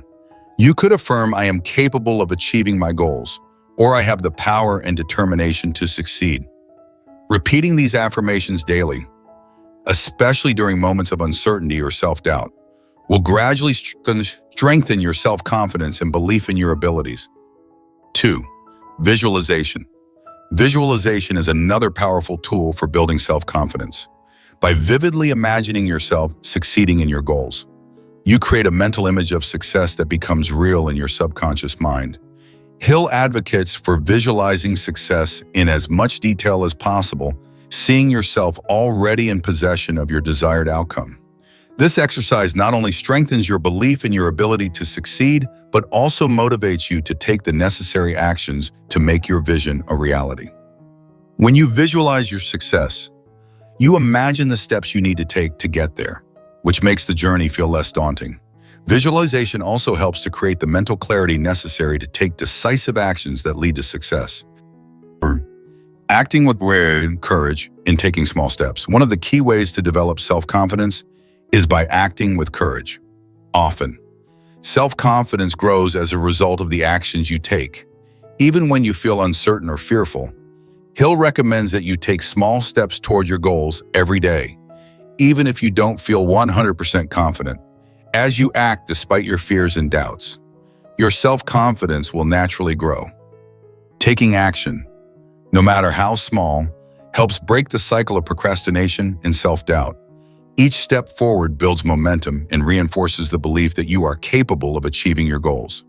you could affirm, "I am capable of achieving my goals," or "I have the power and determination to succeed." Repeating these affirmations daily, especially during moments of uncertainty or self-doubt, will gradually strengthen your self-confidence and belief in your abilities. 2. Visualization. Visualization is another powerful tool for building self-confidence. By vividly imagining yourself succeeding in your goals, you create a mental image of success that becomes real in your subconscious mind. Hill advocates for visualizing success in as much detail as possible, seeing yourself already in possession of your desired outcome. This exercise not only strengthens your belief in your ability to succeed, but also motivates you to take the necessary actions to make your vision a reality. When you visualize your success, you imagine the steps you need to take to get there, which makes the journey feel less daunting. Visualization also helps to create the mental clarity necessary to take decisive actions that lead to success. Acting with courage in taking small steps. One of the key ways to develop self-confidence is by acting with courage. Often, self-confidence grows as a result of the actions you take. Even when you feel uncertain or fearful, Hill recommends that you take small steps toward your goals every day, even if you don't feel 100% confident. As you act despite your fears and doubts, your self-confidence will naturally grow. Taking action, no matter how small, helps break the cycle of procrastination and self-doubt. Each step forward builds momentum and reinforces the belief that you are capable of achieving your goals.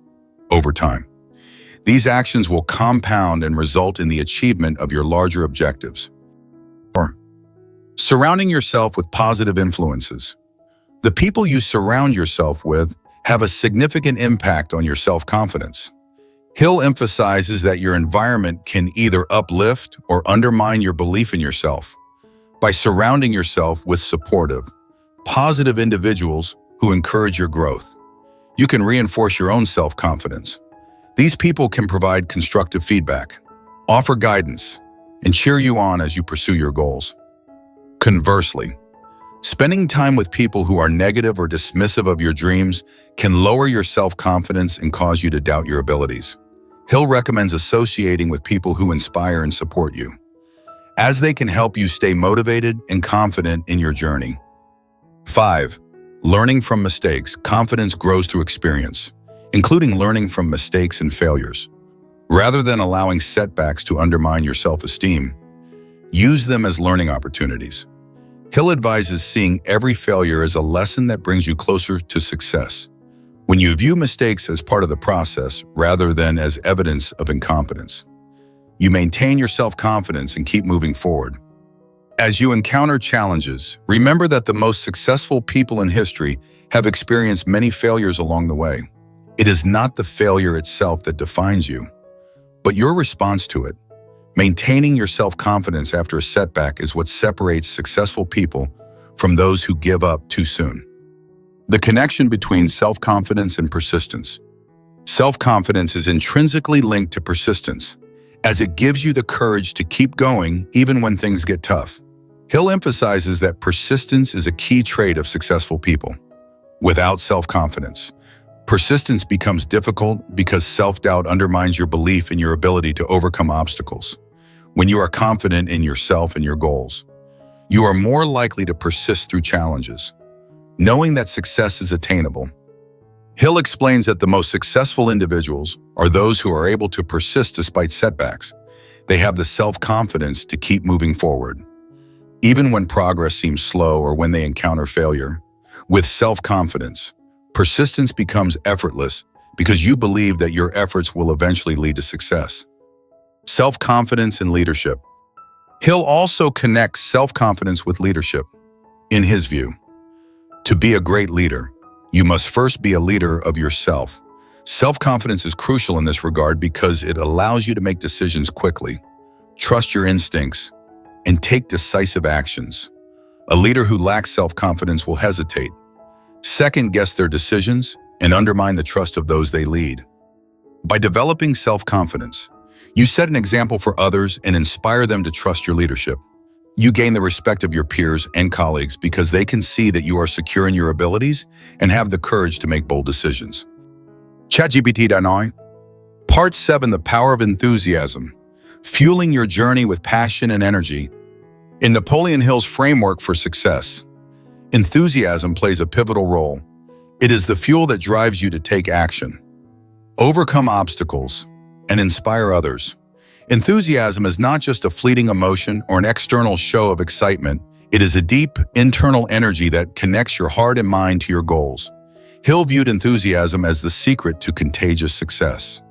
Over time, these actions will compound and result in the achievement of your larger objectives. Surrounding yourself with positive influences. The people you surround yourself with have a significant impact on your self-confidence. Hill emphasizes that your environment can either uplift or undermine your belief in yourself. By surrounding yourself with supportive, positive individuals who encourage your growth, you can reinforce your own self-confidence. These people can provide constructive feedback, offer guidance, and cheer you on as you pursue your goals. Conversely, spending time with people who are negative or dismissive of your dreams can lower your self-confidence and cause you to doubt your abilities. Hill recommends associating with people who inspire and support you, as they can help you stay motivated and confident in your journey. 5. Learning from mistakes. Confidence grows through experience, including learning from mistakes and failures. Rather than allowing setbacks to undermine your self-esteem, use them as learning opportunities. Hill advises seeing every failure as a lesson that brings you closer to success. When you view mistakes as part of the process rather than as evidence of incompetence, you maintain your self-confidence and keep moving forward. As you encounter challenges, remember that the most successful people in history have experienced many failures along the way. It is not the failure itself that defines you, but your response to it. Maintaining your self-confidence after a setback is what separates successful people from those who give up too soon. The connection between self-confidence and persistence. Self-confidence is intrinsically linked to persistence, as it gives you the courage to keep going even when things get tough. Hill emphasizes that persistence is a key trait of successful people. Without self-confidence, persistence becomes difficult because self-doubt undermines your belief in your ability to overcome obstacles. When you are confident in yourself and your goals, you are more likely to persist through challenges, knowing that success is attainable. Hill explains that the most successful individuals are those who are able to persist despite setbacks. They have the self-confidence to keep moving forward, even when progress seems slow or when they encounter failure. With self-confidence, persistence becomes effortless because you believe that your efforts will eventually lead to success. Self-confidence and leadership. Hill also connects self-confidence with leadership. In his view, to be a great leader, you must first be a leader of yourself. Self-confidence is crucial in this regard because it allows you to make decisions quickly, trust your instincts, and take decisive actions. A leader who lacks self-confidence will hesitate, second-guess their decisions, and undermine the trust of those they lead. By developing self-confidence, you set an example for others and inspire them to trust your leadership. You gain the respect of your peers and colleagues because they can see that you are secure in your abilities and have the courage to make bold decisions. ChatGPT.9. Part 7. The Power of Enthusiasm. Fueling your journey with passion and energy. In Napoleon Hill's framework for success, enthusiasm plays a pivotal role. It is the fuel that drives you to take action, overcome obstacles, and inspire others. Enthusiasm is not just a fleeting emotion or an external show of excitement. It is a deep, internal energy that connects your heart and mind to your goals. Hill viewed enthusiasm as the secret to contagious success.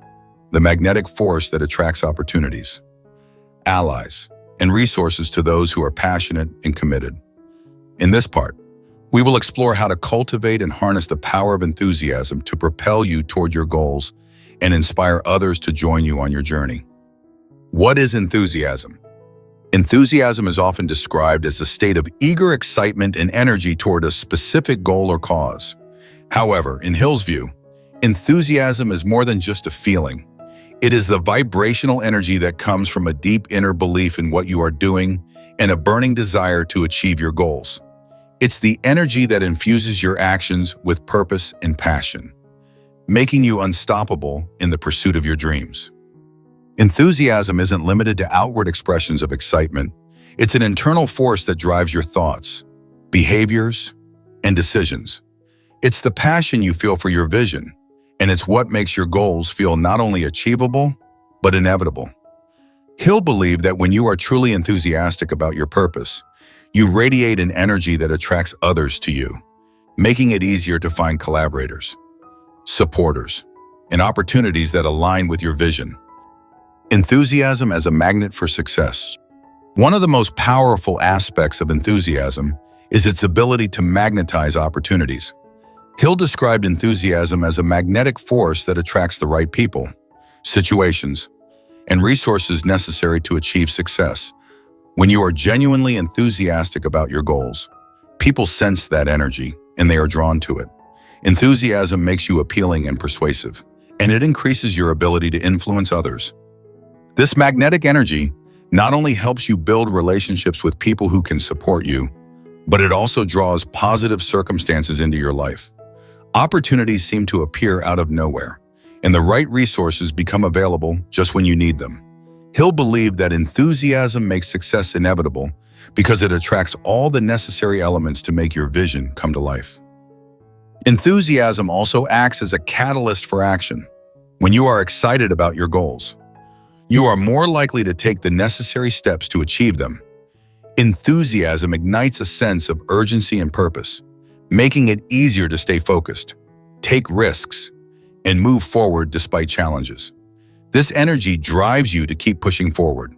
the magnetic force that attracts opportunities, allies, and resources to those who are passionate and committed. In this part, we will explore how to cultivate and harness the power of enthusiasm to propel you toward your goals and inspire others to join you on your journey. What is enthusiasm? Enthusiasm is often described as a state of eager excitement and energy toward a specific goal or cause. However, in Hill's view, enthusiasm is more than just a feeling. It is the vibrational energy that comes from a deep inner belief in what you are doing and a burning desire to achieve your goals. It's the energy that infuses your actions with purpose and passion, making you unstoppable in the pursuit of your dreams. Enthusiasm isn't limited to outward expressions of excitement. It's an internal force that drives your thoughts, behaviors, and decisions. It's the passion you feel for your vision, and it's what makes your goals feel not only achievable, but inevitable. Hill believed that when you are truly enthusiastic about your purpose, you radiate an energy that attracts others to you, making it easier to find collaborators, supporters, and opportunities that align with your vision. Enthusiasm as a magnet for success. One of the most powerful aspects of enthusiasm is its ability to magnetize opportunities. Hill described enthusiasm as a magnetic force that attracts the right people, situations, and resources necessary to achieve success. When you are genuinely enthusiastic about your goals, people sense that energy and they are drawn to it. Enthusiasm makes you appealing and persuasive, and it increases your ability to influence others. This magnetic energy not only helps you build relationships with people who can support you, but it also draws positive circumstances into your life. Opportunities seem to appear out of nowhere, and the right resources become available just when you need them. Hill believed that enthusiasm makes success inevitable because it attracts all the necessary elements to make your vision come to life. Enthusiasm also acts as a catalyst for action. When you are excited about your goals, you are more likely to take the necessary steps to achieve them. Enthusiasm ignites a sense of urgency and purpose, making it easier to stay focused, take risks, and move forward despite challenges. This energy drives you to keep pushing forward,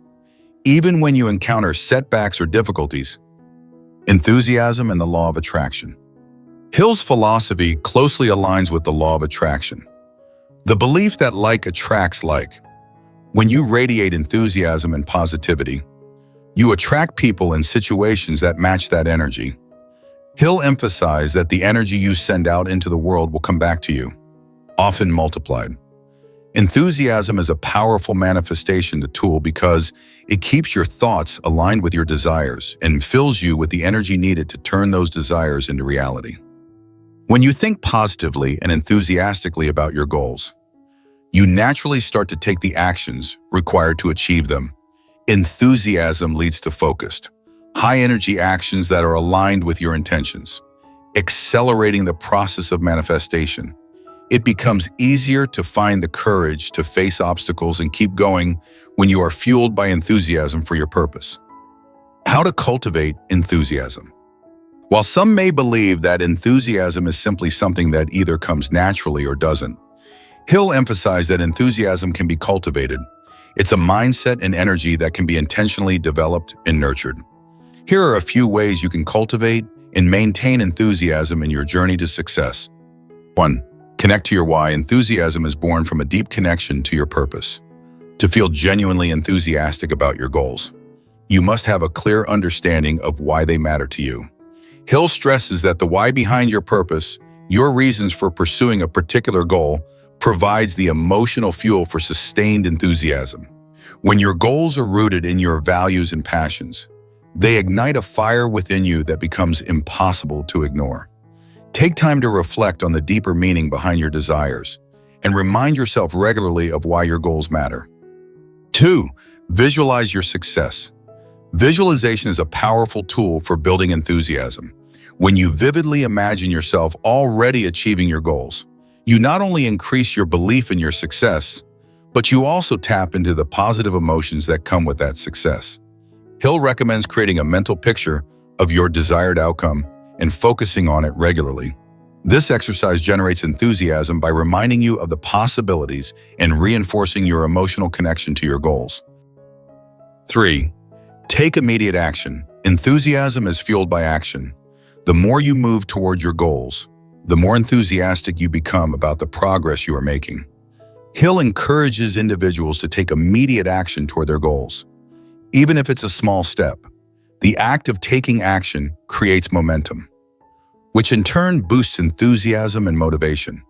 even when you encounter setbacks or difficulties. Enthusiasm and the law of attraction. Hill's philosophy closely aligns with the law of attraction, the belief that like attracts like. When you radiate enthusiasm and positivity, you attract people and situations that match that energy. Hill emphasized that the energy you send out into the world will come back to you, often multiplied. Enthusiasm is a powerful manifestation tool because it keeps your thoughts aligned with your desires and fills you with the energy needed to turn those desires into reality. When you think positively and enthusiastically about your goals, you naturally start to take the actions required to achieve them. Enthusiasm leads to focused, high-energy actions that are aligned with your intentions, accelerating the process of manifestation. It becomes easier to find the courage to face obstacles and keep going when you are fueled by enthusiasm for your purpose. How to cultivate enthusiasm. While some may believe that enthusiasm is simply something that either comes naturally or doesn't, Hill emphasized that enthusiasm can be cultivated. It's a mindset and energy that can be intentionally developed and nurtured. Here are a few ways you can cultivate and maintain enthusiasm in your journey to success. 1. Connect to your why. Enthusiasm is born from a deep connection to your purpose. To feel genuinely enthusiastic about your goals, you must have a clear understanding of why they matter to you. Hill stresses that the why behind your purpose, your reasons for pursuing a particular goal, provides the emotional fuel for sustained enthusiasm. When your goals are rooted in your values and passions, they ignite a fire within you that becomes impossible to ignore. Take time to reflect on the deeper meaning behind your desires and remind yourself regularly of why your goals matter. 2. Visualize your success. Visualization is a powerful tool for building enthusiasm. When you vividly imagine yourself already achieving your goals, you not only increase your belief in your success, but you also tap into the positive emotions that come with that success. Hill recommends creating a mental picture of your desired outcome and focusing on it regularly. This exercise generates enthusiasm by reminding you of the possibilities and reinforcing your emotional connection to your goals. 3. Take immediate action. Enthusiasm is fueled by action. The more you move toward your goals, the more enthusiastic you become about the progress you are making. Hill encourages individuals to take immediate action toward their goals. Even if it's a small step, the act of taking action creates momentum, which in turn boosts enthusiasm and motivation.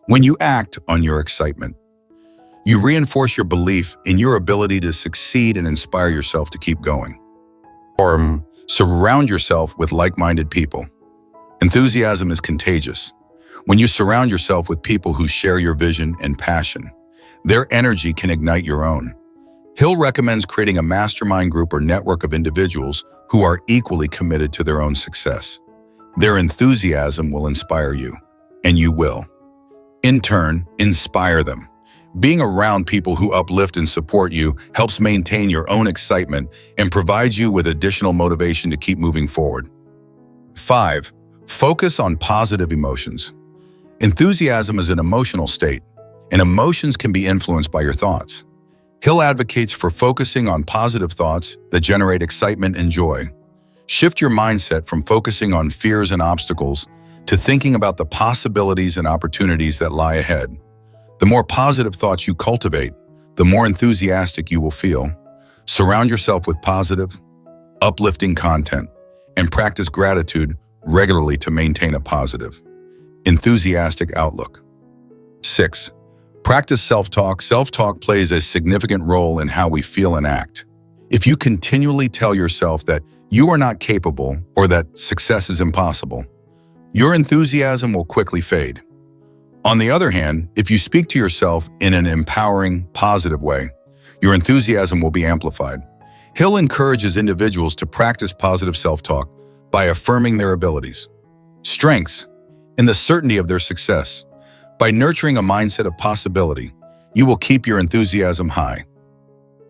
When you act on your excitement, you reinforce your belief in your ability to succeed and inspire yourself to keep going. Or surround yourself with like-minded people. Enthusiasm is contagious. When you surround yourself with people who share your vision and passion, their energy can ignite your own. Hill recommends creating a mastermind group or network of individuals who are equally committed to their own success. Their enthusiasm will inspire you, and you will, in turn, inspire them. Being around people who uplift and support you helps maintain your own excitement and provides you with additional motivation to keep moving forward. 5. Focus on positive emotions. Enthusiasm is an emotional state, and emotions can be influenced by your thoughts. Hill advocates for focusing on positive thoughts that generate excitement and joy. Shift your mindset from focusing on fears and obstacles to thinking about the possibilities and opportunities that lie ahead. The more positive thoughts you cultivate, the more enthusiastic you will feel. Surround yourself with positive, uplifting content, and practice gratitude regularly to maintain a positive, enthusiastic outlook. 6. Practice self-talk. Self-talk plays a significant role in how we feel and act. If you continually tell yourself that you are not capable or that success is impossible, your enthusiasm will quickly fade. On the other hand, if you speak to yourself in an empowering, positive way, your enthusiasm will be amplified. Hill encourages individuals to practice positive self-talk by affirming their abilities, strengths, and the certainty of their success. By nurturing a mindset of possibility, you will keep your enthusiasm high.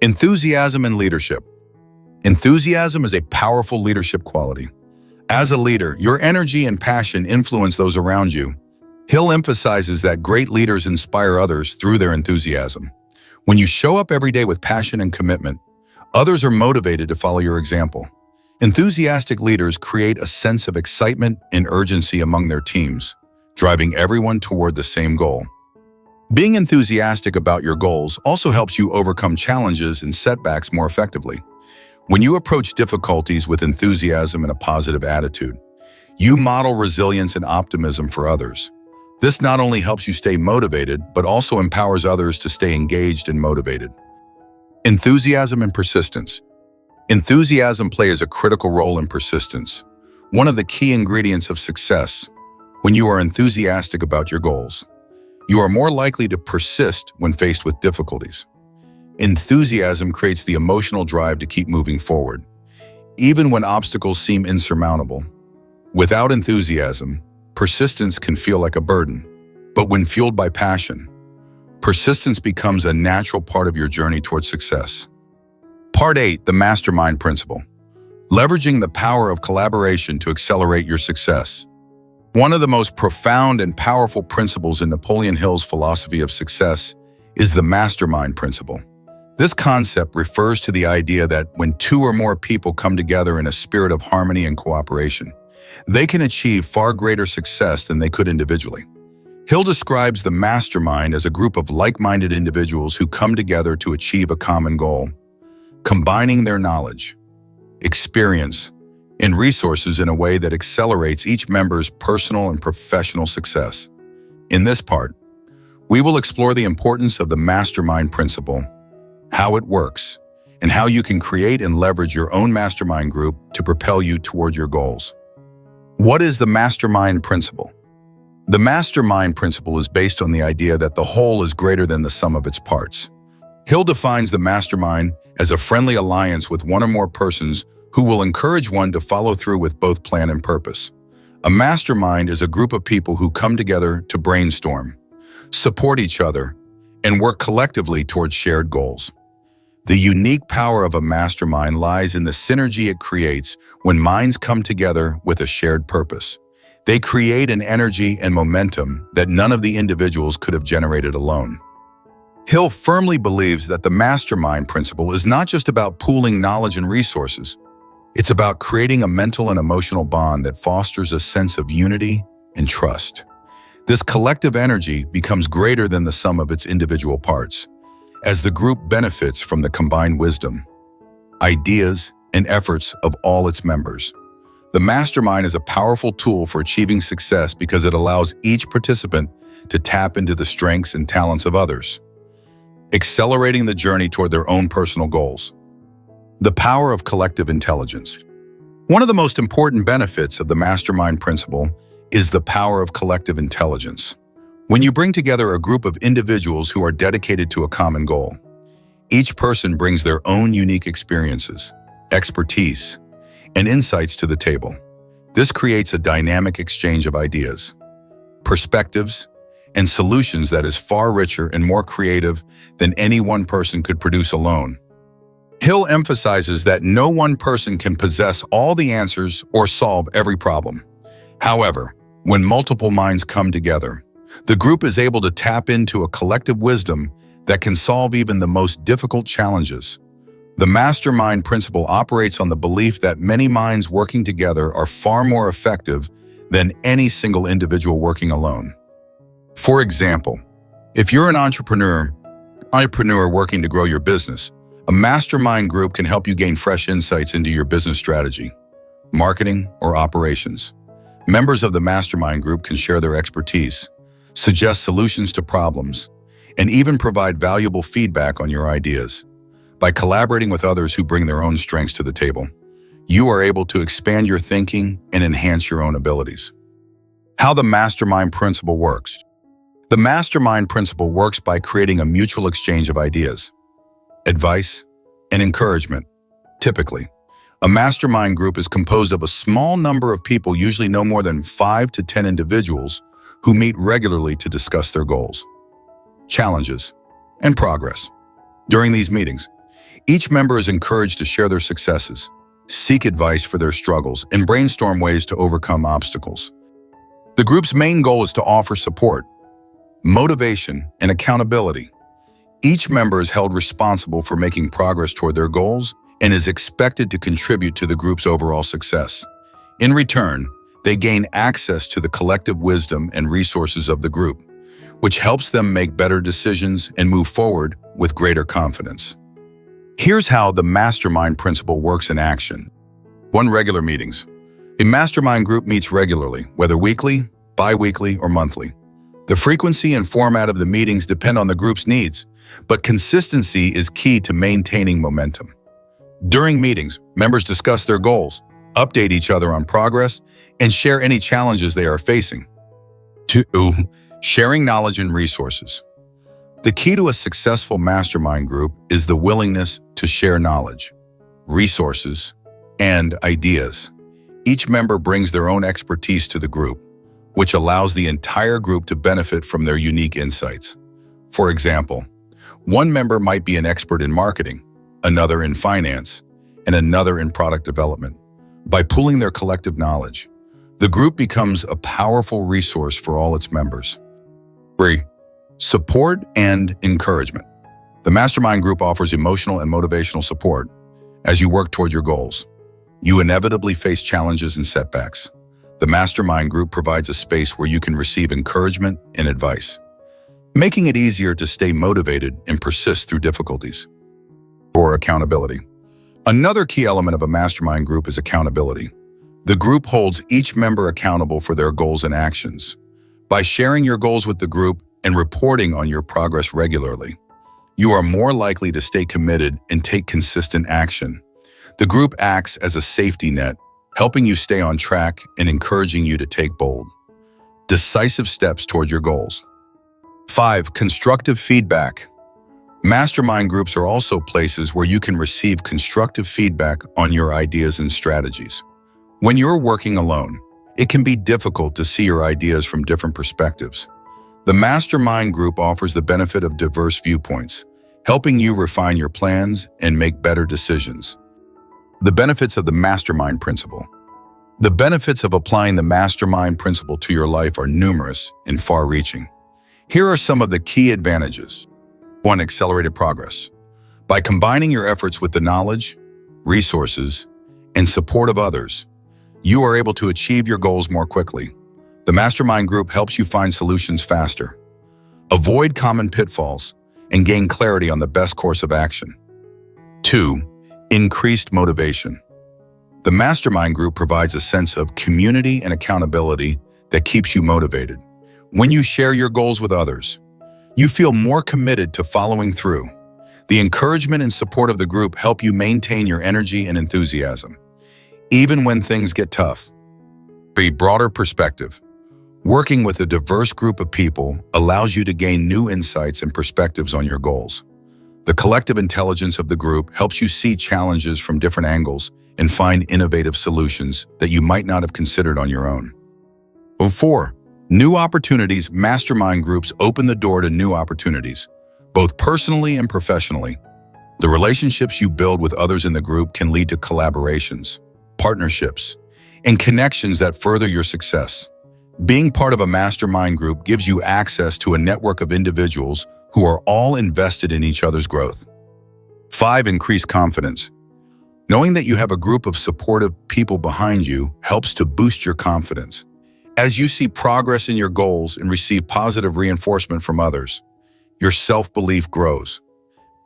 Enthusiasm and leadership. Enthusiasm is a powerful leadership quality. As a leader, your energy and passion influence those around you. Hill emphasizes that great leaders inspire others through their enthusiasm. When you show up every day with passion and commitment, others are motivated to follow your example. Enthusiastic leaders create a sense of excitement and urgency among their teams, driving everyone toward the same goal. Being enthusiastic about your goals also helps you overcome challenges and setbacks more effectively. When you approach difficulties with enthusiasm and a positive attitude, you model resilience and optimism for others. This not only helps you stay motivated, but also empowers others to stay engaged and motivated. Enthusiasm and persistence. Enthusiasm plays a critical role in persistence, one of the key ingredients of success. When you are enthusiastic about your goals, you are more likely to persist when faced with difficulties. Enthusiasm creates the emotional drive to keep moving forward, even when obstacles seem insurmountable. Without enthusiasm, persistence can feel like a burden. But when fueled by passion, persistence becomes a natural part of your journey towards success. Part 8, the Mastermind Principle. Leveraging the power of collaboration to accelerate your success. One of the most profound and powerful principles in Napoleon Hill's philosophy of success is the Mastermind Principle. This concept refers to the idea that when two or more people come together in a spirit of harmony and cooperation, they can achieve far greater success than they could individually. Hill describes the mastermind as a group of like-minded individuals who come together to achieve a common goal, combining their knowledge, experience, and resources in a way that accelerates each member's personal and professional success. In this part, we will explore the importance of the Mastermind Principle, how it works, and how you can create and leverage your own mastermind group to propel you toward your goals. What is the Mastermind Principle? The Mastermind Principle is based on the idea that the whole is greater than the sum of its parts. Hill defines the mastermind as a friendly alliance with one or more persons who will encourage one to follow through with both plan and purpose. A mastermind is a group of people who come together to brainstorm, support each other, and work collectively towards shared goals. The unique power of a mastermind lies in the synergy it creates when minds come together with a shared purpose. They create an energy and momentum that none of the individuals could have generated alone. Hill firmly believes that the mastermind principle is not just about pooling knowledge and resources. It's about creating a mental and emotional bond that fosters a sense of unity and trust. This collective energy becomes greater than the sum of its individual parts, as the group benefits from the combined wisdom, ideas, and efforts of all its members. The mastermind is a powerful tool for achieving success because it allows each participant to tap into the strengths and talents of others, accelerating the journey toward their own personal goals. The power of collective intelligence. One of the most important benefits of the mastermind principle is the power of collective intelligence. When you bring together a group of individuals who are dedicated to a common goal, each person brings their own unique experiences, expertise, and insights to the table. This creates a dynamic exchange of ideas, perspectives, and solutions that is far richer and more creative than any one person could produce alone. Hill emphasizes that no one person can possess all the answers or solve every problem. However, when multiple minds come together, the group is able to tap into a collective wisdom that can solve even the most difficult challenges. The mastermind principle operates on the belief that many minds working together are far more effective than any single individual working alone. For example, if you're an entrepreneur working to grow your business, a mastermind group can help you gain fresh insights into your business strategy, marketing, or operations. Members of the mastermind group can share their expertise, suggest solutions to problems, and even provide valuable feedback on your ideas. By collaborating with others who bring their own strengths to the table, you are able to expand your thinking and enhance your own abilities. How the mastermind principle works. The mastermind principle works by creating a mutual exchange of ideas, advice, and encouragement. Typically, a mastermind group is composed of a small number of people, usually no more than 5 to 10 individuals, who meet regularly to discuss their goals, challenges, and progress. During these meetings, each member is encouraged to share their successes, seek advice for their struggles, and brainstorm ways to overcome obstacles. The group's main goal is to offer support, motivation, and accountability. Each member is held responsible for making progress toward their goals and is expected to contribute to the group's overall success. In return, they gain access to the collective wisdom and resources of the group, which helps them make better decisions and move forward with greater confidence. Here's how the mastermind principle works in action. 1. Regular meetings. A mastermind group meets regularly, whether weekly, bi-weekly, or monthly. The frequency and format of the meetings depend on the group's needs, but consistency is key to maintaining momentum. During meetings, members discuss their goals, update each other on progress, and share any challenges they are facing. 2. Sharing knowledge and resources. The key to a successful mastermind group is the willingness to share knowledge, resources, and ideas. Each member brings their own expertise to the group, which allows the entire group to benefit from their unique insights. For example, one member might be an expert in marketing, another in finance, and another in product development. By pooling their collective knowledge, the group becomes a powerful resource for all its members. 3. Support and encouragement. The mastermind group offers emotional and motivational support as you work toward your goals. You inevitably face challenges and setbacks. The mastermind group provides a space where you can receive encouragement and advice, making it easier to stay motivated and persist through difficulties. 4. Accountability. Another key element of a mastermind group is accountability. The group holds each member accountable for their goals and actions. By sharing your goals with the group and reporting on your progress regularly, you are more likely to stay committed and take consistent action. The group acts as a safety net, helping you stay on track and encouraging you to take bold, decisive steps toward your goals. 5. Constructive feedback. Mastermind groups are also places where you can receive constructive feedback on your ideas and strategies. When you're working alone, it can be difficult to see your ideas from different perspectives. The mastermind group offers the benefit of diverse viewpoints, helping you refine your plans and make better decisions. The benefits of the mastermind principle. The benefits of applying the Mastermind Principle to your life are numerous and far-reaching. Here are some of the key advantages. 1. Accelerated progress. By combining your efforts with the knowledge, resources, and support of others, you are able to achieve your goals more quickly. The Mastermind Group helps you find solutions faster, avoid common pitfalls, and gain clarity on the best course of action. 2. Increased motivation. The Mastermind Group provides a sense of community and accountability that keeps you motivated. When you share your goals with others, you feel more committed to following through. The encouragement and support of the group help you maintain your energy and enthusiasm, even when things get tough. A broader perspective. Working with a diverse group of people allows you to gain new insights and perspectives on your goals. The collective intelligence of the group helps you see challenges from different angles and find innovative solutions that you might not have considered on your own. 4. New opportunities. Mastermind groups open the door to new opportunities, both personally and professionally. The relationships you build with others in the group can lead to collaborations, partnerships, and connections that further your success. Being part of a mastermind group gives you access to a network of individuals who are all invested in each other's growth. 5. Increased confidence. Knowing that you have a group of supportive people behind you helps to boost your confidence. As you see progress in your goals and receive positive reinforcement from others, your self-belief grows,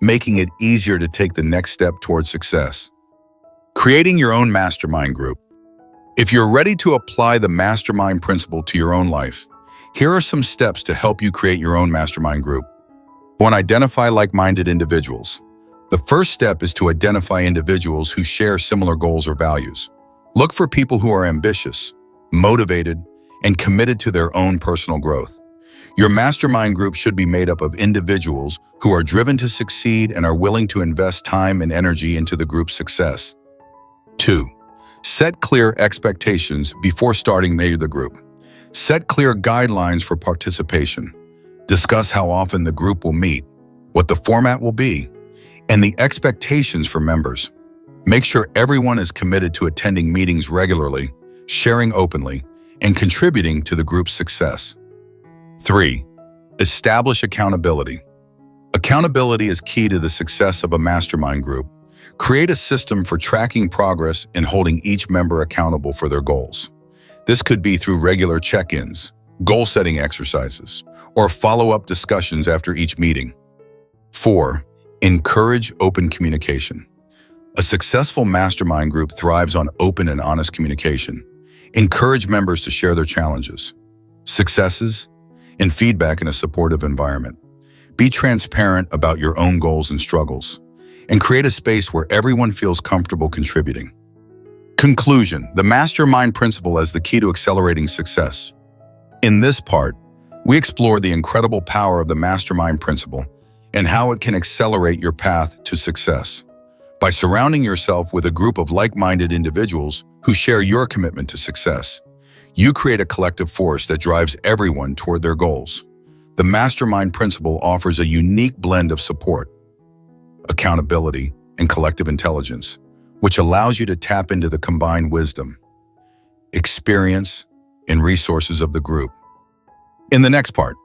making it easier to take the next step towards success. Creating your own mastermind group. If you're ready to apply the Mastermind Principle to your own life, here are some steps to help you create your own mastermind group. 1. Identify like-minded individuals. The first step is to identify individuals who share similar goals or values. Look for people who are ambitious, motivated, and committed to their own personal growth. Your mastermind group should be made up of individuals who are driven to succeed and are willing to invest time and energy into the group's success. 2. Set clear expectations before starting the group. Set clear guidelines for participation. Discuss how often the group will meet, what the format will be, and the expectations for members. Make sure everyone is committed to attending meetings regularly, sharing openly, and contributing to the group's success. 3. Establish accountability. Accountability is key to the success of a mastermind group. Create a system for tracking progress and holding each member accountable for their goals. This could be through regular check-ins, goal-setting exercises, or follow-up discussions after each meeting. 4. Encourage open communication. A successful mastermind group thrives on open and honest communication. Encourage members to share their challenges, successes, and feedback in a supportive environment. Be transparent about your own goals and struggles, and create a space where everyone feels comfortable contributing. Conclusion: the Mastermind Principle as the key to accelerating success. In this part, we explore the incredible power of the Mastermind Principle and how it can accelerate your path to success. By surrounding yourself with a group of like-minded individuals who share your commitment to success, you create a collective force that drives everyone toward their goals. The Mastermind Principle offers a unique blend of support, accountability, and collective intelligence, which allows you to tap into the combined wisdom, experience, and resources of the group. In the next part,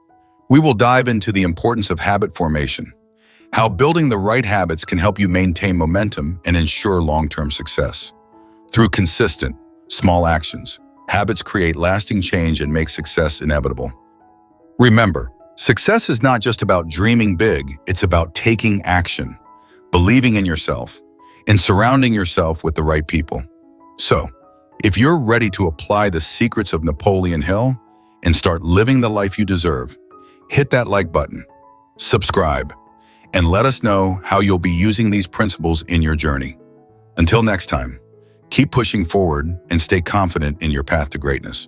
we will dive into the importance of habit formation, how building the right habits can help you maintain momentum and ensure long-term success. Through consistent, small actions, habits create lasting change and make success inevitable. Remember, success is not just about dreaming big, it's about taking action, believing in yourself, and surrounding yourself with the right people. So, if you're ready to apply the secrets of Napoleon Hill and start living the life you deserve, hit that like button, subscribe, and let us know how you'll be using these principles in your journey. Until next time, keep pushing forward and stay confident in your path to greatness.